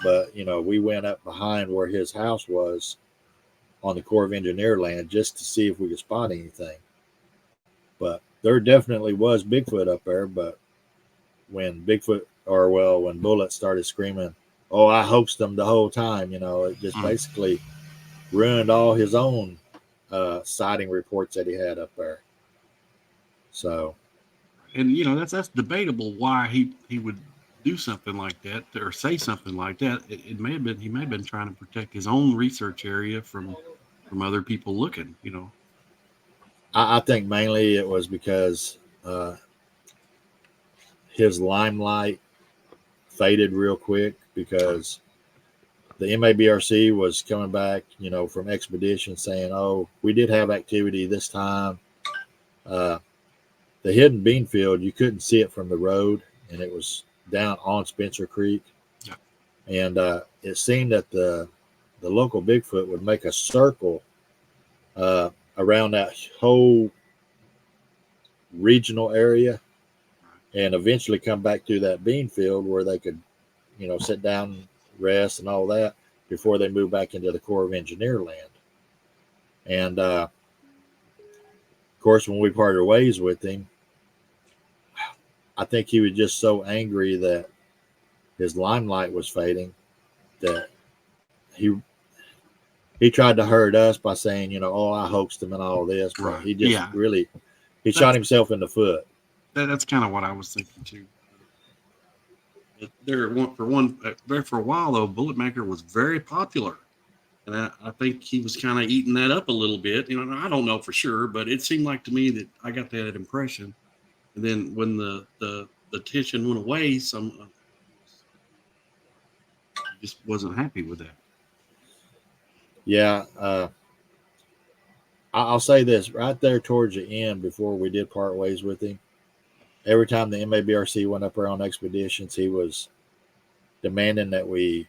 S4: but we went up behind where his house was on the Corps of Engineer land just to see if we could spot anything. But there definitely was Bigfoot up there. But when when Bullet started screaming, "Oh, I hoaxed them the whole time," it just basically ruined all his own sighting reports that he had up there. So,
S3: and that's debatable why he would do something like that or say something like that. He may have been trying to protect his own research area from other people looking.
S4: I think mainly it was because his limelight faded real quick because the MABRC was coming back, from expedition saying, "Oh, we did have activity this time." The hidden bean field, you couldn't see it from the road, and it was down on Spencer Creek.
S3: Yeah.
S4: And it seemed that the local Bigfoot would make a circle around that whole regional area and eventually come back to that bean field where they could, sit down and rest and all that before they moved back into the Corps of Engineer land. And of course, when we parted ways with him, I think he was just so angry that his limelight was fading that he tried to hurt us by saying, you know, oh, I hoaxed him and all this, but
S3: Right.
S4: he just
S3: Yeah.
S4: really shot himself in the foot.
S3: That's kind of what I was thinking too. But there for a while though, Bullet Maker was very popular, and I think he was kind of eating that up a little bit. You know, I don't know for sure, but it seemed like to me that I got that impression. And then when the tension went away, just wasn't happy with that.
S4: Yeah, I'll say this right there towards the end before we did part ways with him. Every time the MABRC went up there on expeditions, he was demanding that we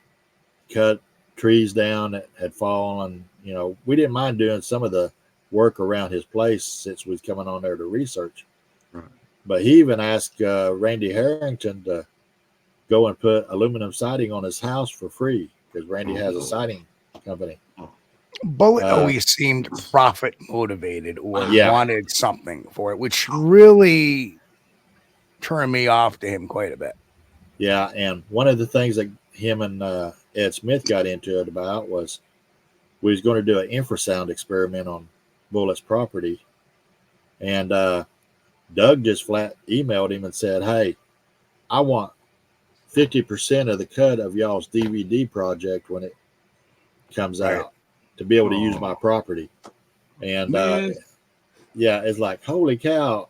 S4: cut trees down that had fallen. You know, we didn't mind doing some of the work around his place since we was coming on there to research.
S3: Right.
S4: But he even asked Randy Harrington to go and put aluminum siding on his house for free because Randy has a siding company.
S5: Bullet always seemed profit motivated or
S4: Yeah.
S5: wanted something for it, which really turned me off to him quite a bit.
S4: Yeah, and one of the things that him and Ed Smith got into it about was we was going to do an infrasound experiment on Bullet's property, and Doug just flat emailed him and said, "Hey, I want 50% of the cut of y'all's DVD project when it comes out to be able to use my property." And yeah, it's like, holy cow.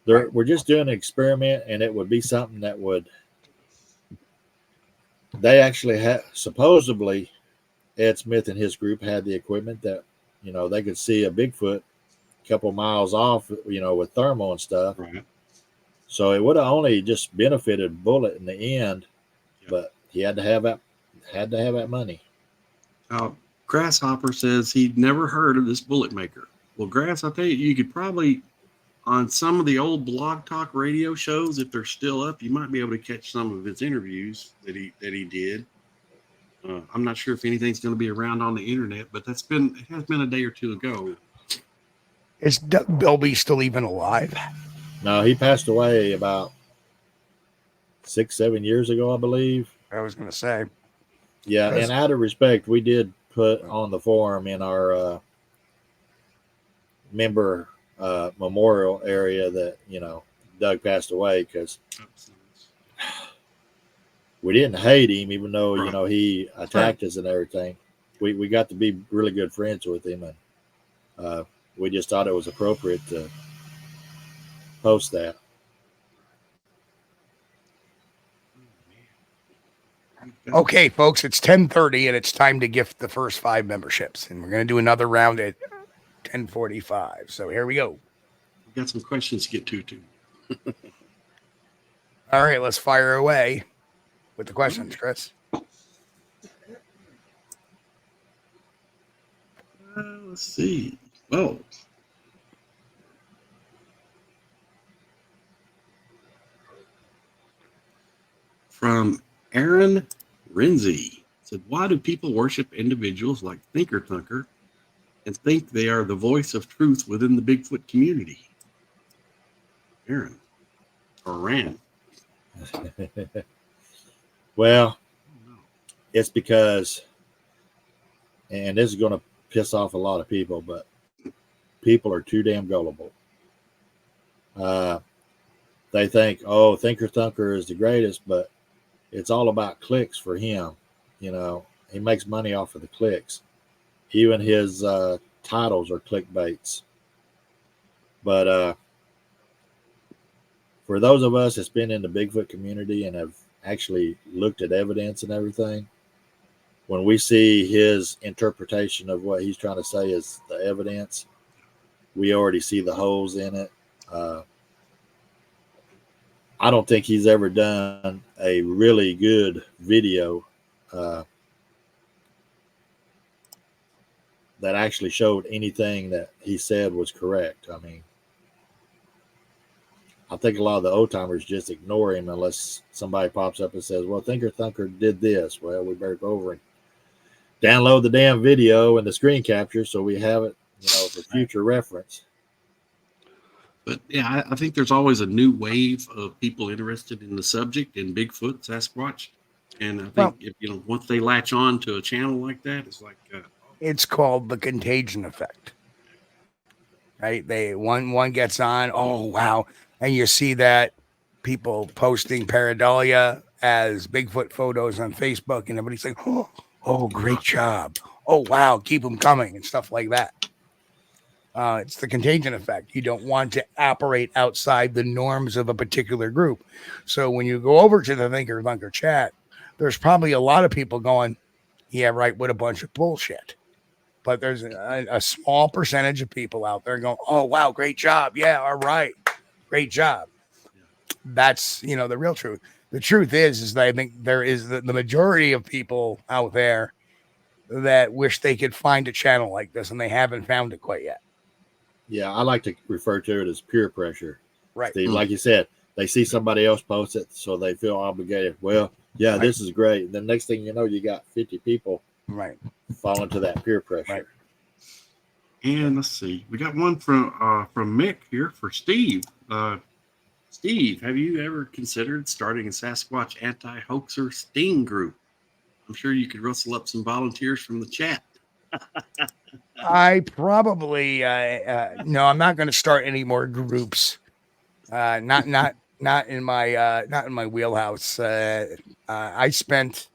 S4: We're just doing an experiment, and it would be something that would. They actually had supposedly Ed Smith and his group had the equipment that, you know, they could see a Bigfoot a couple miles off, you know, with thermal and stuff.
S3: Right.
S4: So it would have only just benefited Bullet in the end, but he had to have that money.
S3: Grasshopper says he'd never heard of this Bullet Maker. Well, Grass, I'll tell you, you could probably on some of the old Blog Talk radio shows, if they're still up, you might be able to catch some of his interviews that he did. I'm not sure if anything's going to be around on the internet, but it has been a day or two ago.
S5: Is Doug Bilby still even alive?
S4: No, he passed away about 6-7 years ago, I believe.
S5: I was going to say.
S4: Yeah, and out of respect, we did put on the forum in our member memorial area that, you know, Doug passed away because we didn't hate him, even though, you know, he attacked us and everything. We got to be really good friends with him, and we just thought it was appropriate to post that.
S5: Okay, folks, it's 10:30 and it's time to gift the first 5 memberships, and we're going to do another round at 10:45. So here we go.
S3: We've got some questions to get to too.
S5: All right, let's fire away with the questions, Chris.
S3: Let's see. Oh. From Aaron Renzi said, why do people worship individuals like Thinker Thunker and think they are the voice of truth within the Bigfoot community? Aaron or Rand?
S4: Well, it's because, and this is going to piss off a lot of people, but people are too damn gullible. They think, oh, Thinker Thunker is the greatest, but it's all about clicks for him. You know, he makes money off of the clicks. Even his titles are clickbaits. But for those of us that's been in the Bigfoot community and have actually looked at evidence and everything, when we see his interpretation of what he's trying to say is the evidence, we already see the holes in it. I don't think he's ever done a really good video that actually showed anything that he said was correct. I mean, I think a lot of the old timers just ignore him unless somebody pops up and says, well, Thinker Thunker did this. Well, we better go over and download the damn video and the screen capture so we have it, for future reference.
S3: But yeah, I think there's always a new wave of people interested in the subject in Bigfoot, Sasquatch, and I think if once they latch on to a channel like that, it's like
S5: it's called the contagion effect, right? One gets on, oh wow, and you see that people posting pareidolia as Bigfoot photos on Facebook, and everybody's like, oh, great job, oh wow, keep them coming and stuff like that. It's the contagion effect. You don't want to operate outside the norms of a particular group. So when you go over to the Thinker Thunker chat, there's probably a lot of people going, yeah, right, what a bunch of bullshit. But there's a small percentage of people out there going, oh, wow, great job. Yeah, all right, great job. That's, the real truth. The truth is that I think there is the majority of people out there that wish they could find a channel like this, and they haven't found it quite yet.
S4: Yeah, I like to refer to it as peer pressure.
S5: Right.
S4: Steve, like you said, they see somebody else post it, so they feel obligated. Well, yeah, right. This is great. And the next thing you know, you got 50 people fall into that peer pressure.
S5: Right.
S3: And let's see, we got one from Mick here for Steve. Steve, have you ever considered starting a Sasquatch anti-hoaxer sting group? I'm sure you could rustle up some volunteers from the chat.
S5: I probably no. I'm not going to start any more groups. Not in my wheelhouse. I spent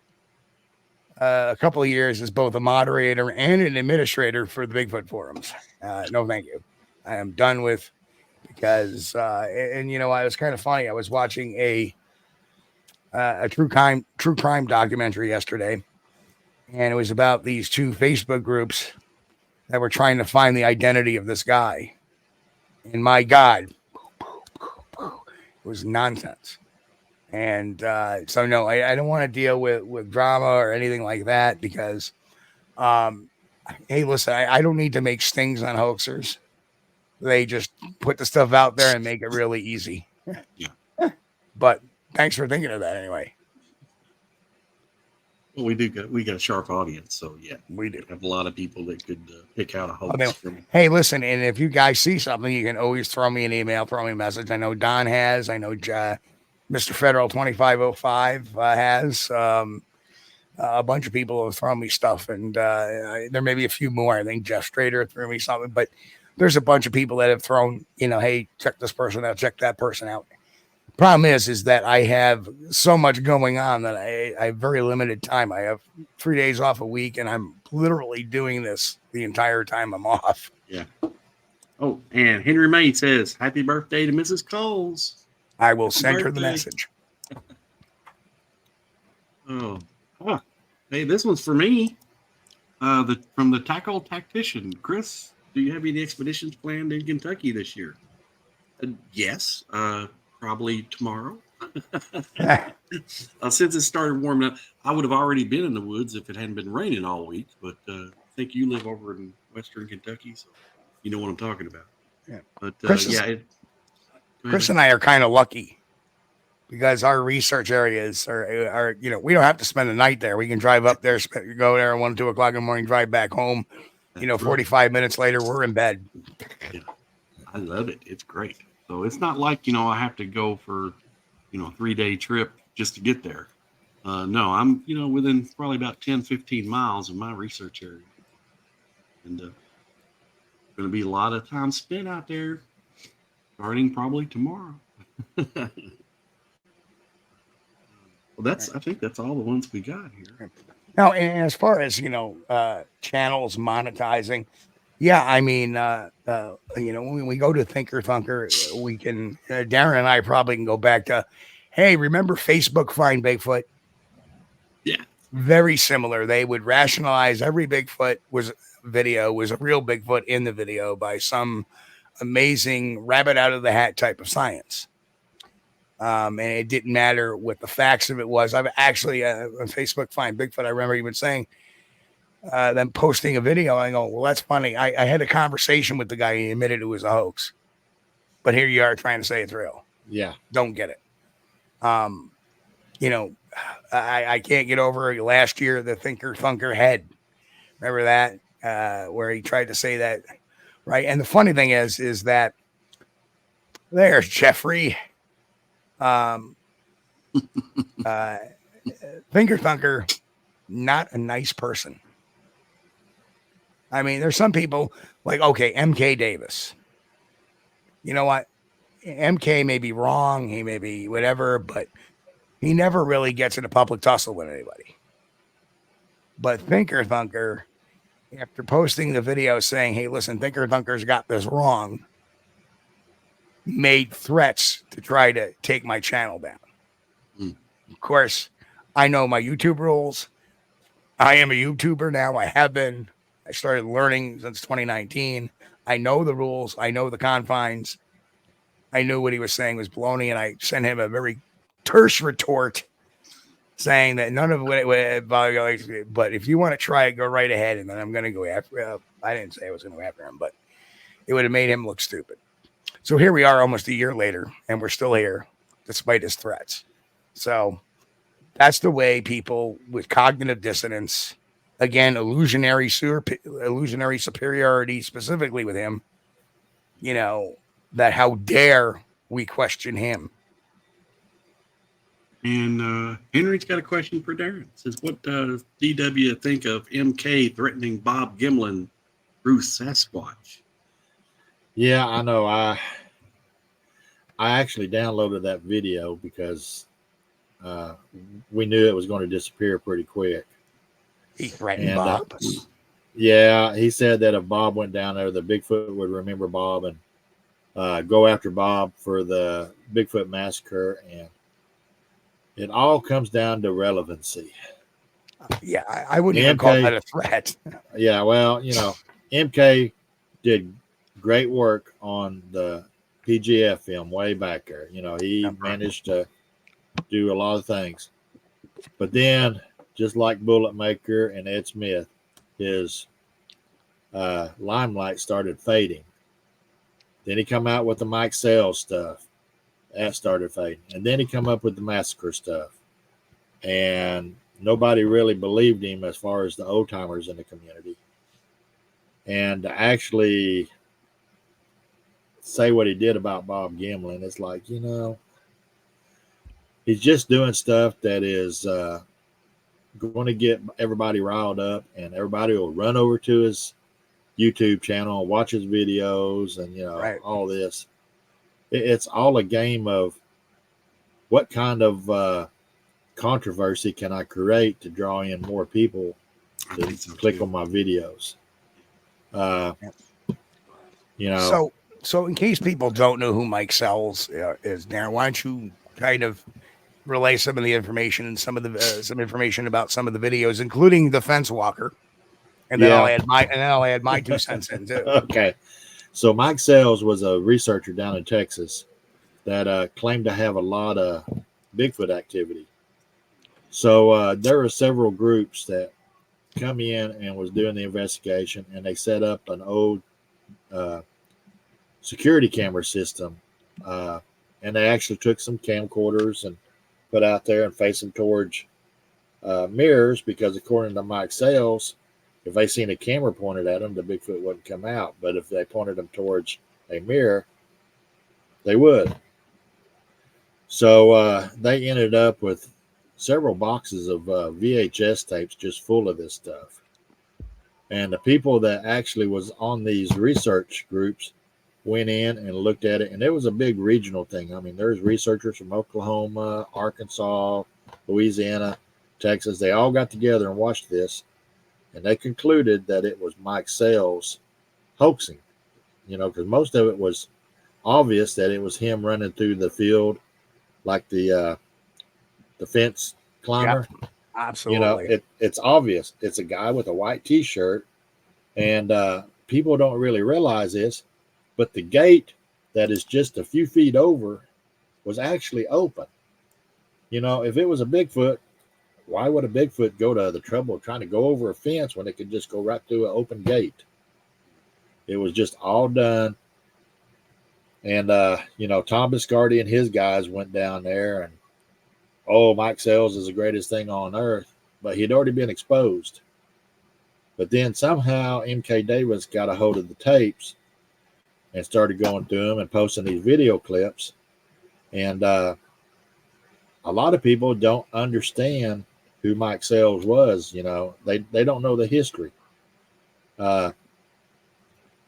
S5: a couple of years as both a moderator and an administrator for the Bigfoot forums. No, thank you. I am done with because I was kind of funny. I was watching a true crime documentary yesterday, and it was about these two Facebook groups that were trying to find the identity of this guy. And my God, it was nonsense. And so, no, I don't want to deal with drama or anything like that because, hey, listen, I don't need to make stings on hoaxers. They just put the stuff out there and make it really easy.
S3: Yeah.
S5: But thanks for thinking of that anyway.
S3: Well, we got a sharp audience, so yeah,
S5: we do
S3: have a lot of people that could pick out a hoax.
S5: Hey, listen, and if you guys see something, you can always throw me an email, throw me a message. I know Don has. I know Mr. Federal 2505 has. A bunch of people have thrown me stuff, and there may be a few more. I think Jeff Strader threw me something, but there's a bunch of people that have thrown, hey, check this person out, check that person out. Problem is that I have so much going on that I have very limited time. I have 3 days off a week, and I'm literally doing this the entire time I'm off.
S3: Yeah. Oh, and Henry May says, happy birthday to Mrs. Kulls.
S5: I will send her the message.
S3: Oh. Hey, this one's for me. From the Tackle Tactician. Chris, do you have any expeditions planned in Kentucky this year? Yes. Probably tomorrow. Since it started warming up, I would have already been in the woods if it hadn't been raining all week. But I think you live over in Western Kentucky, so you know what I'm talking about.
S5: Yeah.
S3: But
S5: Chris and I are kind of lucky because our research areas are we don't have to spend the night there. We can drive up there, go there at 1, 2 o'clock in the morning, drive back home. 45 minutes later, we're in bed.
S3: Yeah, I love it. It's great. So it's not like, I have to go for, a 3-day trip just to get there. No, I'm, within probably about 10, 15 miles of my research area. And going to be a lot of time spent out there starting probably tomorrow. Well, I think that's all the ones we got here.
S5: Now, and as far as, channels monetizing, yeah, I mean, when we go to Thinker Thunker, we can, Darren and I probably can go back to, hey, remember Facebook Find Bigfoot?
S3: Yeah.
S5: Very similar. They would rationalize every Bigfoot was a real Bigfoot in the video by some amazing rabbit out of the hat type of science. And it didn't matter what the facts of it was. I've actually, on Facebook Find Bigfoot, I remember even saying, them posting a video. I go, well, that's funny. I had a conversation with the guy. He admitted it was a hoax, but here you are trying to say it's real.
S4: Yeah.
S5: Don't get it. I can't get over last year. The Thinker Thunker had Remember that? Where he tried to say that, right? And the funny thing is that there's Jeffrey. Finger Thunker, not a nice person. I mean, there's some people like, okay, MK Davis. You know what? MK may be wrong. He may be whatever, but he never really gets in a public tussle with anybody. But Thinker Thunker, after posting the video saying, hey, listen, Thinker Thunker's got this wrong, made threats to try to take my channel down. Of course, I know my YouTube rules. I am a YouTuber now. I have been. I started learning since 2019. I know the rules. I know the confines. I knew what he was saying was baloney, and I sent him a very terse retort saying that none of it, but if you want to try it, go right ahead, and then I'm going to go after. I didn't say I was going to go after him, but it would have made him look stupid. So here we are almost a year later, and we're still here despite his threats. So that's the way people with cognitive dissonance, again, illusionary superiority, specifically with him, you know, that how dare we question him.
S3: And Henry's got a question for Darren. It says, what does DW think of MK threatening Bob Gimlin through Sasquatch?
S4: Yeah, I know. I actually downloaded that video because we knew it was going to disappear pretty quick.
S5: He threatened Bob.
S4: Yeah, he said that if Bob went down there, the Bigfoot would remember Bob and go after Bob for the Bigfoot massacre. And it all comes down to relevancy.
S5: Yeah, I wouldn't even call that a threat.
S4: Yeah, well, you know, MK did great work on the PGF film way back there. You know, he managed to do a lot of things. But then, just like Bullet Maker and Ed Smith, his limelight started fading. Then he come out with the Mike Sells stuff. That started fading. And then he come up with the massacre stuff. And nobody really believed him as far as the old timers in the community. And to actually say what he did about Bob Gimlin, it's like, you know, he's just doing stuff that is going to get everybody riled up, and everybody will run over to his YouTube channel and watch his videos and, you know, all this. It's all a game of what kind of controversy can I create to draw in more people to click on my videos. You know.
S5: So in case people don't know who Mike Sells is, Darren, why don't you kind of relay some of the information and some of the some information about some of the videos, including the fence walker, and then I'll add my 2 cents in too.
S4: Okay. So Mike Sells was a researcher down in Texas that claimed to have a lot of Bigfoot activity. So there were several groups that come in and was doing the investigation, and they set up an old security camera system. And they actually took some camcorders and put out there and faced them towards mirrors, because according to Mike Sells, if they seen a camera pointed at them, the Bigfoot wouldn't come out. But if they pointed them towards a mirror, they would. So they ended up with several boxes of VHS tapes just full of this stuff. And the people that actually was on these research groups went in and looked at it. And it was a big regional thing. I mean, there's researchers from Oklahoma, Arkansas, Louisiana, Texas. They all got together and watched this. And they concluded that it was Mike Sells hoaxing, you know, because most of it was obvious that it was him running through the field like the fence climber.
S5: Yep, absolutely.
S4: You know, it's obvious. It's a guy with a white T-shirt, and people don't really realize this, but the gate that is just a few feet over was actually open. You know, if it was a Bigfoot, why would a Bigfoot go to the trouble of trying to go over a fence when it could just go right through an open gate? It was just all done. And, you know, Tom Biscardi and his guys went down there, and, oh, Mike Sells is the greatest thing on earth. But he'd already been exposed. But then somehow MK Davis got a hold of the tapes and started going through them and posting these video clips. And a lot of people don't understand who Mike Sells was. You know, they don't know the history. So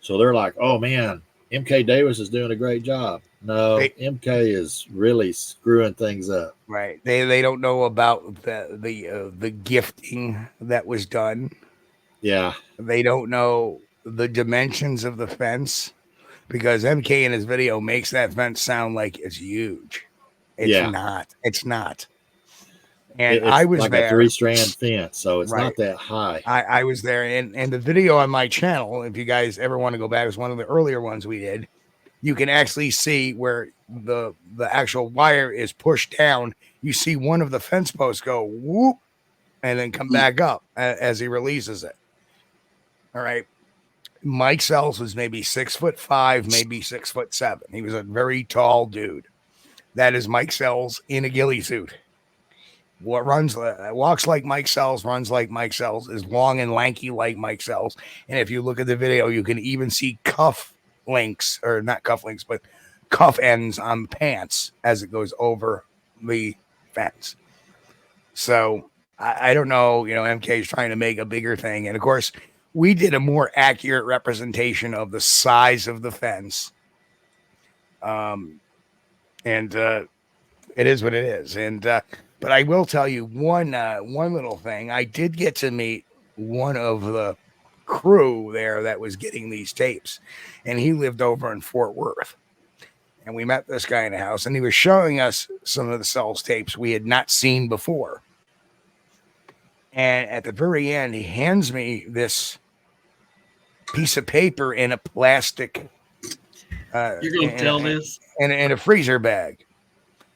S4: they're like, oh man, MK Davis is doing a great job. No, MK is really screwing things up.
S5: Right. They don't know about the gifting that was done.
S4: Yeah.
S5: They don't know the dimensions of the fence, because MK in his video makes that fence sound like it's huge. It's not. It's not. And
S4: It's
S5: I was
S4: like
S5: there.
S4: a 3-strand fence, so it's
S5: Right.
S4: not that high.
S5: I was there, and the video on my channel, if you guys ever want to go back, it was one of the earlier ones we did. You can actually see where the actual wire is pushed down. You see one of the fence posts go whoop and then come back up as he releases it. All right. Mike Sells was maybe 6'5", maybe 6'7". He was a very tall dude. That is Mike Sells in a ghillie suit. Walks like Mike Sells, runs like Mike Sells, is long and lanky like Mike Sells. And if you look at the video, you can even see cuff links, or not cuff links, but cuff ends on pants as it goes over the fence. So I don't know, MK is trying to make a bigger thing. And of course, we did a more accurate representation of the size of the fence. And it is what it is. And, but I will tell you one little thing. I did get to meet one of the crew there that was getting these tapes, and he lived over in Fort Worth. And we met this guy in the house, and he was showing us some of the Sells tapes we had not seen before. And at the very end, he hands me this piece of paper in a plastic.
S3: You're going to tell this?
S5: In a freezer bag.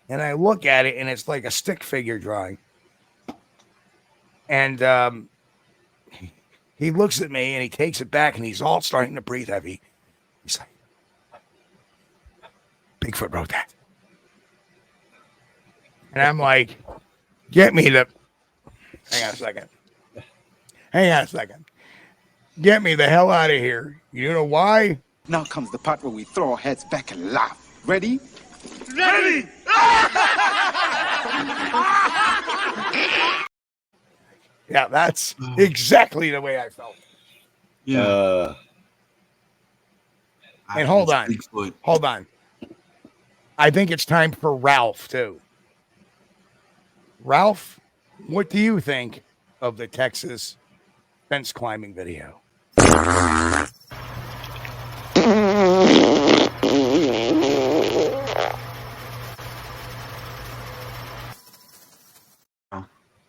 S5: And I look at it, and it's like a stick figure drawing. And he looks at me, and he takes it back, and he's all starting to breathe heavy. He's like, Bigfoot wrote that. And I'm like, get me the... Hang on a second. Get me the hell out of here. You know why?
S6: Now comes the part where we throw our heads back and laugh. Ready?
S1: Ready!
S5: Yeah, that's exactly the way I felt.
S3: Yeah.
S5: And hold on. I think it's time for Ralph, too. Ralph, what do you think of the Texas fence climbing video?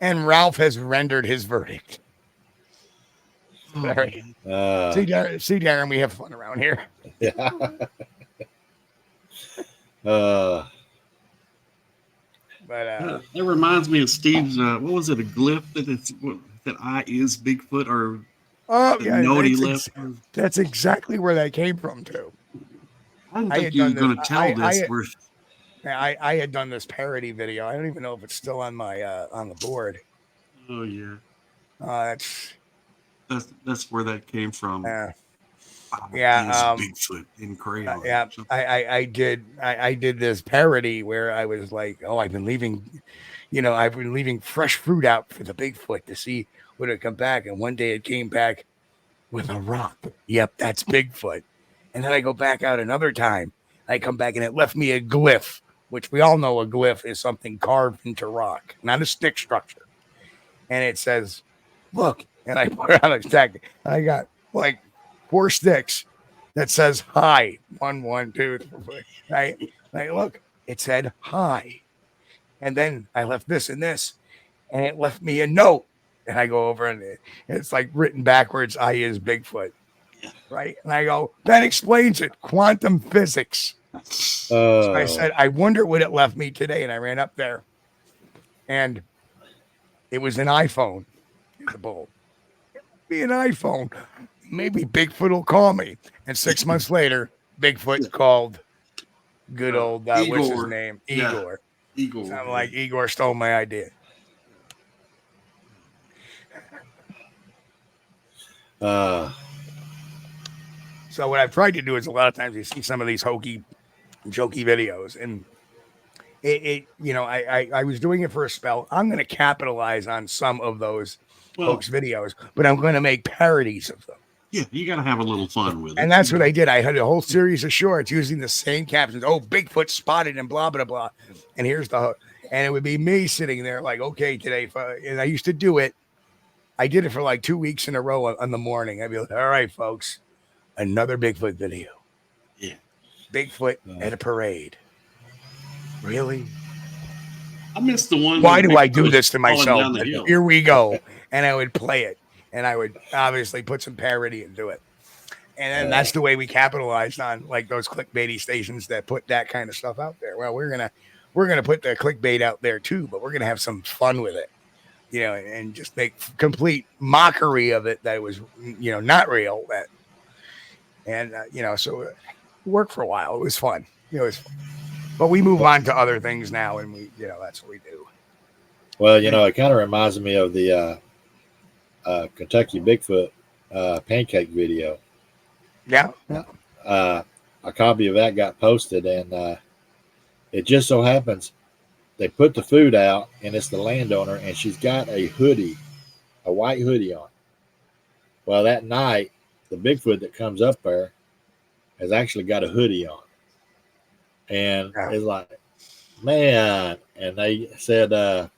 S5: And Ralph has rendered his verdict. Sorry. See, Darren, we have fun around here.
S4: Yeah.
S5: But
S3: it reminds me of Steve's. What was it? A glyph that I is Bigfoot, or note he left.
S5: That's exactly where that came from too.
S3: I didn't think you were going to tell this.
S5: I had done this parody video. I don't even know if it's still on my on the board.
S3: Oh yeah.
S5: That's
S3: where that came from.
S5: Bigfoot
S3: in crayon.
S5: I did this parody where I was like, oh, I've been leaving fresh fruit out for the Bigfoot to see would it come back, and one day it came back with a rock. Yep, that's Bigfoot. And then I go back out another time. I come back and it left me a glyph, which we all know a glyph is something carved into rock, not a stick structure. And it says, look, and I put it on a stack. I got like 4 sticks that says hi. 1, 1, 2, 3. Right? Look, it said hi. And then I left this and this, and it left me a note. And I go over and it's like written backwards, I is Bigfoot. Right? And I go, that explains it. Quantum physics. So I said, I wonder what it left me today. And I ran up there, and it was an iPhone. The bulb. Be an iPhone. Maybe Bigfoot will call me. And 6 months later, Bigfoot called good old what's his name? Igor.
S3: Yeah. Igor.
S5: So I'm like, Igor stole my idea.
S4: Uh,
S5: So what I've tried to do is a lot of times you see some of these hokey, jokey videos, and I was doing it for a spell. I'm going to capitalize on some of those
S3: Well,
S5: hoax videos, but I'm going to make parodies of them.
S3: yeah, you got to have a little fun with it.
S5: And that's what I did. I had a whole series of shorts using the same captions. Oh, Bigfoot spotted and blah, blah, blah. And here's the, and it would be me sitting there like, okay, today. And I used to do it. I did it for like 2 weeks in a row on the morning. I'd be like, all right, folks, another Bigfoot video.
S3: Yeah.
S5: Bigfoot at a parade. Really?
S3: I missed the one.
S5: Why
S3: where
S5: do I
S3: Bigfoot
S5: do
S3: was
S5: this to
S3: falling
S5: myself?
S3: down the hill.
S5: Here we go. And I would play it. And I would obviously put some parody into it. And then that's the way we capitalized on like those clickbaity stations that put that kind of stuff out there. Well, we're gonna put the clickbait out there too, but we're gonna have some fun with it, and just make complete mockery of it that it was, not real. So it worked for a while. It was fun. But we move on to other things now, and that's what we do.
S4: well, it kind of reminds me of the Kentucky Bigfoot pancake video.
S5: Yeah.
S4: A copy of that got posted, and it just so happens they put the food out, and it's the landowner, and she's got a hoodie, a white hoodie on. Well, that night, the Bigfoot that comes up there has actually got a hoodie on. And it's like, man. And they said,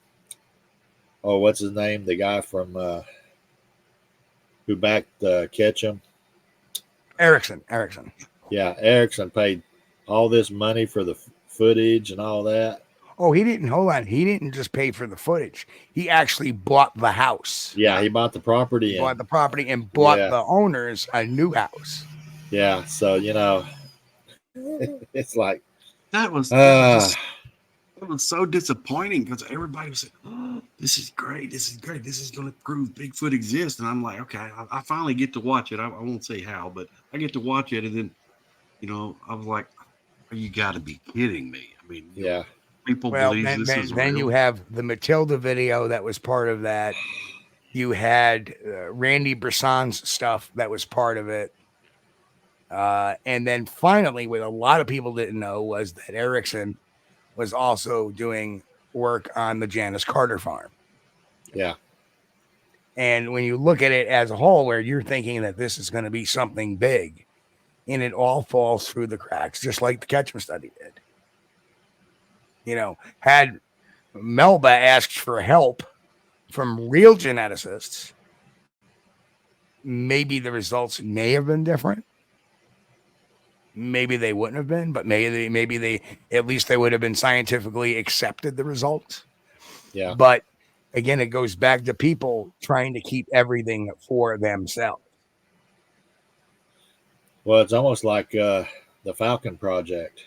S4: what's his name? The guy from who backed Ketchum.
S5: Erickson.
S4: Yeah, Erickson paid all this money for the footage and all that.
S5: Oh, he didn't. Hold on. He didn't just pay for the footage. He actually bought the house.
S4: Yeah, he bought the property.
S5: Bought the property and bought the owners a new house.
S4: Yeah, so it's like
S3: That was so disappointing because everybody was saying, "Oh, this is great. This is great. This is going to prove Bigfoot exists." And I'm like, okay, I finally get to watch it. I won't say how, but I get to watch it. And then, I was like, you got to be kidding me. I mean,
S4: yeah.
S3: People believe this is real.
S5: Then you have the Matilda video that was part of that. You had Randy Bresson's stuff that was part of it. And then finally, what a lot of people didn't know was that Erickson was also doing work on the Janice Carter farm.
S4: Yeah.
S5: And when you look at it as a whole, where you're thinking that this is going to be something big, and it all falls through the cracks, just like the Ketchum study did. Had Melba asked for help from real geneticists, maybe the results may have been different. Maybe they wouldn't have been, but maybe they at least they would have been scientifically accepted the results.
S4: Yeah.
S5: But again, it goes back to people trying to keep everything for themselves.
S4: Well, it's almost like the Falcon Project.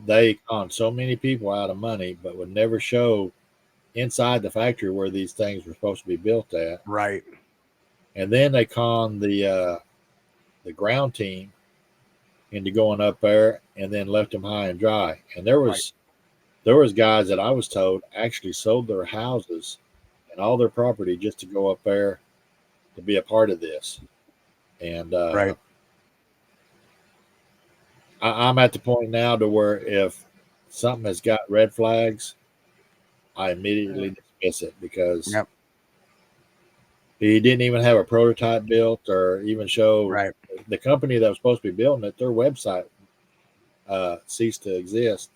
S4: They conned so many people out of money, but would never show inside the factory where these things were supposed to be built at.
S5: Right.
S4: And then they conned the ground team into going up there, and then left them high and dry. And there was guys that I was told actually sold their houses and all their property just to go up there to be a part of this. And
S5: right.
S4: I'm at the point now to where if something has got red flags, I immediately dismiss it because he didn't even have a prototype built or even show the company that was supposed to be building it. Their website ceased to exist,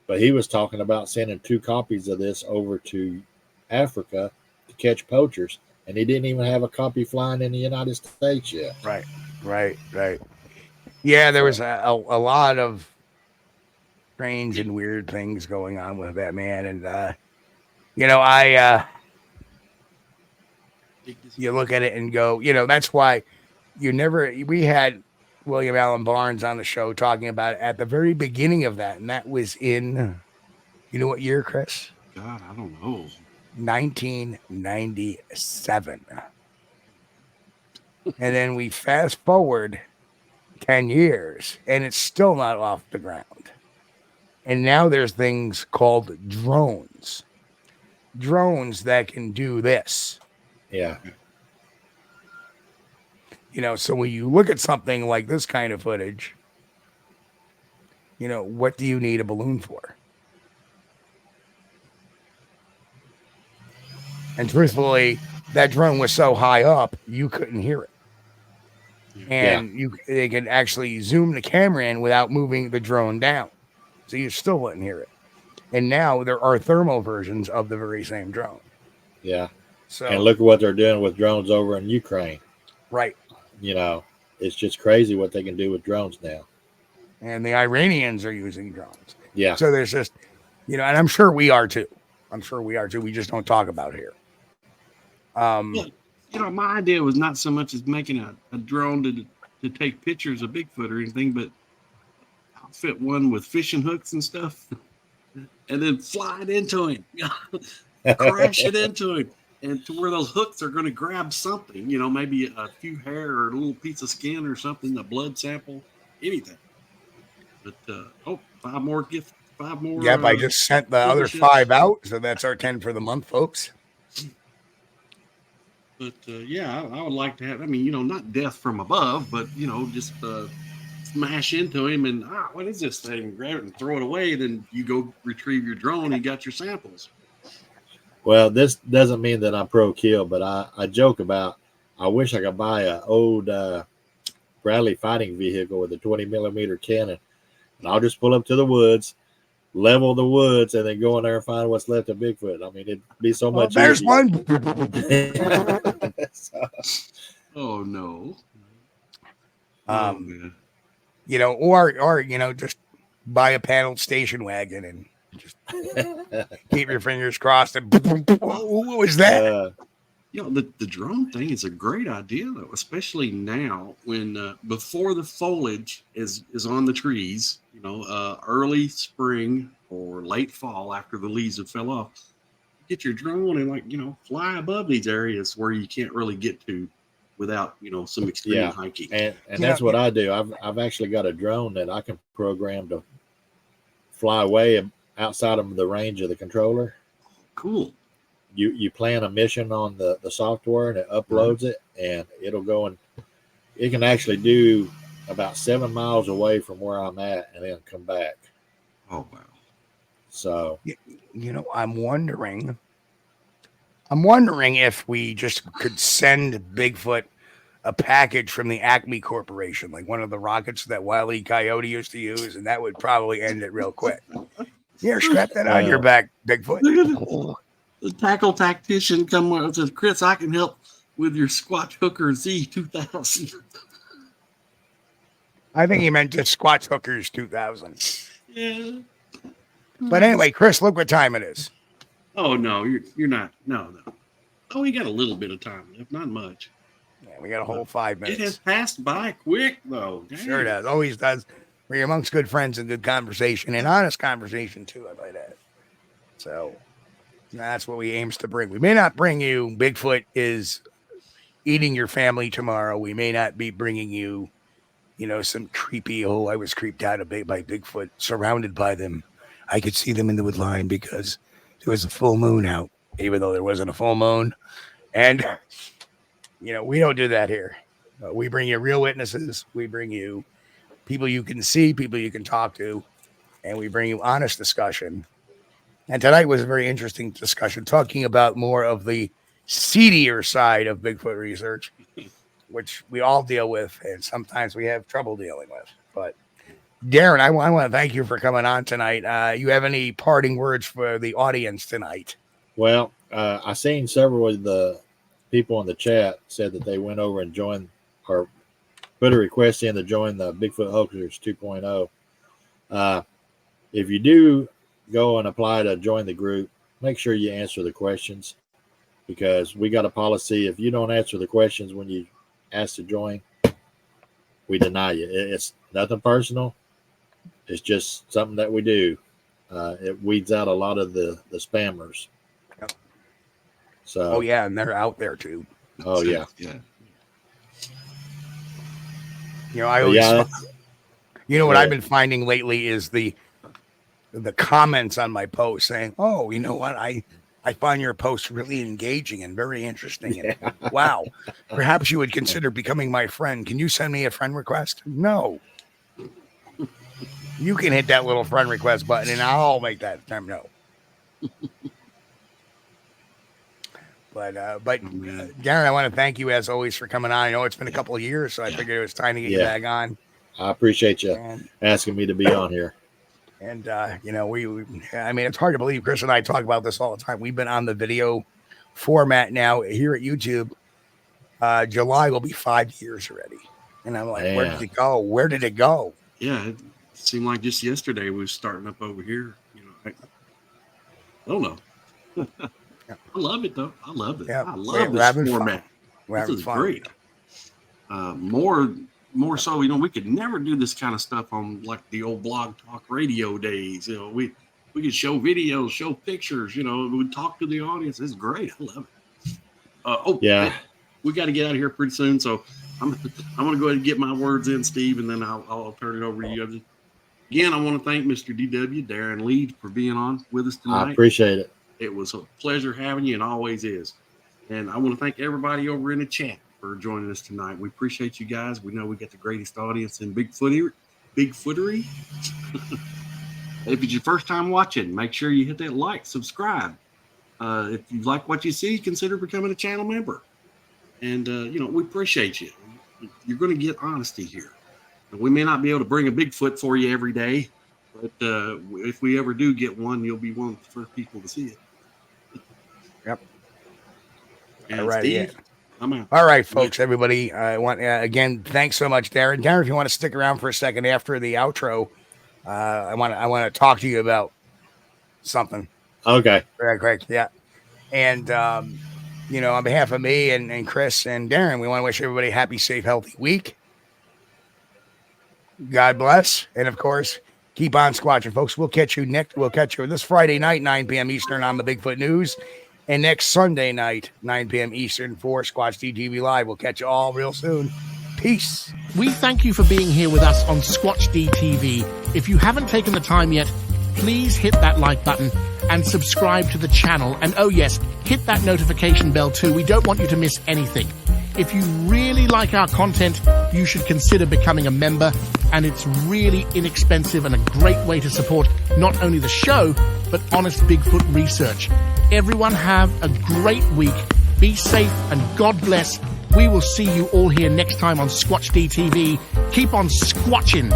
S4: but he was talking about sending 2 copies of this over to Africa to catch poachers, and he didn't even have a copy flying in the United States yet.
S5: Right. Yeah, there was a lot of strange and weird things going on with that man. And, you look at it and go, that's why we had William Allen Barnes on the show talking about it at the very beginning of that. And that was in, what year, Chris?
S3: God, I don't know.
S5: 1997. And then we fast forward 10 years and it's still not off the ground. And now there's things called drones that can do this.
S4: Yeah.
S5: So when you look at something like this kind of footage, what do you need a balloon for? And truthfully, that drone was so high up, you couldn't hear it. And they could actually zoom the camera in without moving the drone down. So you still wouldn't hear it. And now there are thermal versions of the very same drone.
S4: Yeah.
S5: So,
S4: and look at what they're doing with drones over in Ukraine.
S5: Right.
S4: It's just crazy what they can do with drones now.
S5: And the Iranians are using drones.
S4: Yeah.
S5: So there's just, and I'm sure we are too. We just don't talk about it here.
S3: My idea was not so much as making a drone to take pictures of Bigfoot or anything, but outfit one with fishing hooks and stuff, and then fly it into him, crash it into him, and to where those hooks are going to grab something, maybe a few hair or a little piece of skin or something, a blood sample, anything. But 5 more.
S5: Yep, I just sent the other 5 out, so that's our 10 for the month, folks.
S3: But I would like to have, not death from above, but just smash into him and what is this thing? Grab it and throw it away. Then you go retrieve your drone and you got your samples.
S4: Well, this doesn't mean that I'm pro kill, but I joke about, I wish I could buy an old Bradley fighting vehicle with a 20mm cannon, and I'll just pull up to the woods, level the woods, and then go in there and find what's left of Bigfoot. I mean, it'd be so much
S5: there's
S4: easier.
S5: one.
S3: Oh no.
S5: Or just buy a paneled station wagon and just keep your fingers crossed and what was that?
S3: The drone thing is a great idea though, especially now when before the foliage is on the trees, early spring or late fall after the leaves have fell off. Get your drone and fly above these areas where you can't really get to without some extreme hiking.
S4: And that's what I do. I've actually got a drone that I can program to fly away outside of the range of the controller.
S3: Cool.
S4: You plan a mission on the software and it uploads it, and it'll go and it can actually do about 7 miles away from where I'm at and then come back.
S3: Oh wow.
S4: So
S5: I'm wondering if we just could send Bigfoot a package from the Acme Corporation, like one of the rockets that Wile E. Coyote used to use, and that would probably end it real quick. Here, strap that on your back, Bigfoot.
S3: The tackle tactician come with says, Chris, I can help with your Squatch Hooker Z2000.
S5: I think he meant just Squatch Hookers 2000.
S3: Yeah.
S5: But anyway, Chris, look what time it is.
S3: Oh no, you're not. No. Oh, we got a little bit of time left, not much.
S5: Yeah, we got a whole 5 minutes.
S3: It has passed by quick though. Dang.
S5: Sure does. Always does. We're amongst good friends and good conversation and honest conversation too, I might add. So that's what we aims to bring. We may not bring you Bigfoot is eating your family tomorrow. We may not be bringing you, some creepy, I was creeped out a bit by Bigfoot, surrounded by them. I could see them in the wood line because there was a full moon out, even though there wasn't a full moon. And, we don't do that here. We bring you real witnesses. We bring you people you can see, people you can talk to, and we bring you honest discussion. And tonight was a very interesting discussion, talking about more of the seedier side of Bigfoot research, which we all deal with, and sometimes we have trouble dealing with. But Darren, I want to thank you for coming on tonight. You have any parting words for the audience tonight?
S4: Well, I seen several of the people in the chat said that they went over and joined or put a request in to join the Bigfoot Hoaxers 2.0. If you do go and apply to join the group, make sure you answer the questions, because we got a policy. If you don't answer the questions when you ask to join, we deny you. It's nothing personal. It's just something that we do. It weeds out a lot of the spammers.
S5: Yep.
S4: So,
S5: and they're out there too.
S4: Oh yeah.
S3: Yeah.
S5: I always, what I've been finding lately is the comments on my post saying, "Oh, you know what? I I find your posts really engaging and very interesting. And wow, perhaps you would consider becoming my friend. Can you send me a friend request? No. You can hit that little friend request button and I'll make that time no. But Darren, I want to thank you as always for coming on. I know it's been a couple of years, so I figured it was time to get you back on.
S4: I appreciate you asking me to be on here.
S5: And, you know, I mean, it's hard to believe Chris and I talk about this all the time. We've been on the video format now here at YouTube. July will be 5 years already. And I'm like, where did it go? Where did it go?
S3: Yeah, it seemed like just yesterday we was starting up over here. You know, I don't know. I love it, though. I love it. Yeah, I love this format. This is great. More so, you know, we could never do this kind of stuff on like the old blog talk radio days. You know, we could show videos, show pictures, you know, we'd talk to the audience. It's great. I love it. We got to get out of here pretty soon. So I'm going to go ahead and get my words in, Steve, and then I'll turn it over to you. Again, I want to thank Mr. DW, Darren Lee, for being on with us tonight.
S4: I appreciate it.
S3: It was a pleasure having you and always is. And I want to thank everybody over in the chat for joining us tonight. We appreciate you guys. We know we got the greatest audience in Bigfootery. If it's your first time watching, make sure you hit that like, subscribe. If you like what you see, consider becoming a channel member. And, you know, we appreciate you. You're going to get honesty here. We may not be able to bring a Bigfoot for you every day, but if we ever do get one, you'll be one of the first people to see it.
S5: Yep.
S3: And
S5: all right,
S3: Steve, I'm out.
S5: All right, folks, everybody. I want again, thanks so much, Darren. Darren, if you want to stick around for a second after the outro, I want to talk to you about something.
S4: Okay.
S5: Very quick, yeah. And you know, on behalf of me and Chris and Darren, we want to wish everybody a happy, safe, healthy week. God bless, and of course, keep on squatching, folks. We'll catch you this Friday night, 9 p.m. Eastern on the Bigfoot News. And next Sunday night, 9 p.m. Eastern for Squatch-D TV Live. We'll catch you all real soon. Peace.
S2: We thank you for being here with us on Squatch-D TV. If you haven't taken the time yet, please hit that like button and subscribe to the channel. And oh yes, hit that notification bell too. We don't want you to miss anything. If you really like our content, you should consider becoming a member, and it's really inexpensive and a great way to support not only the show, but honest Bigfoot research. Everyone have a great week. Be safe and God bless. We will see you all here next time on Squatch-D TV. Keep on squatching.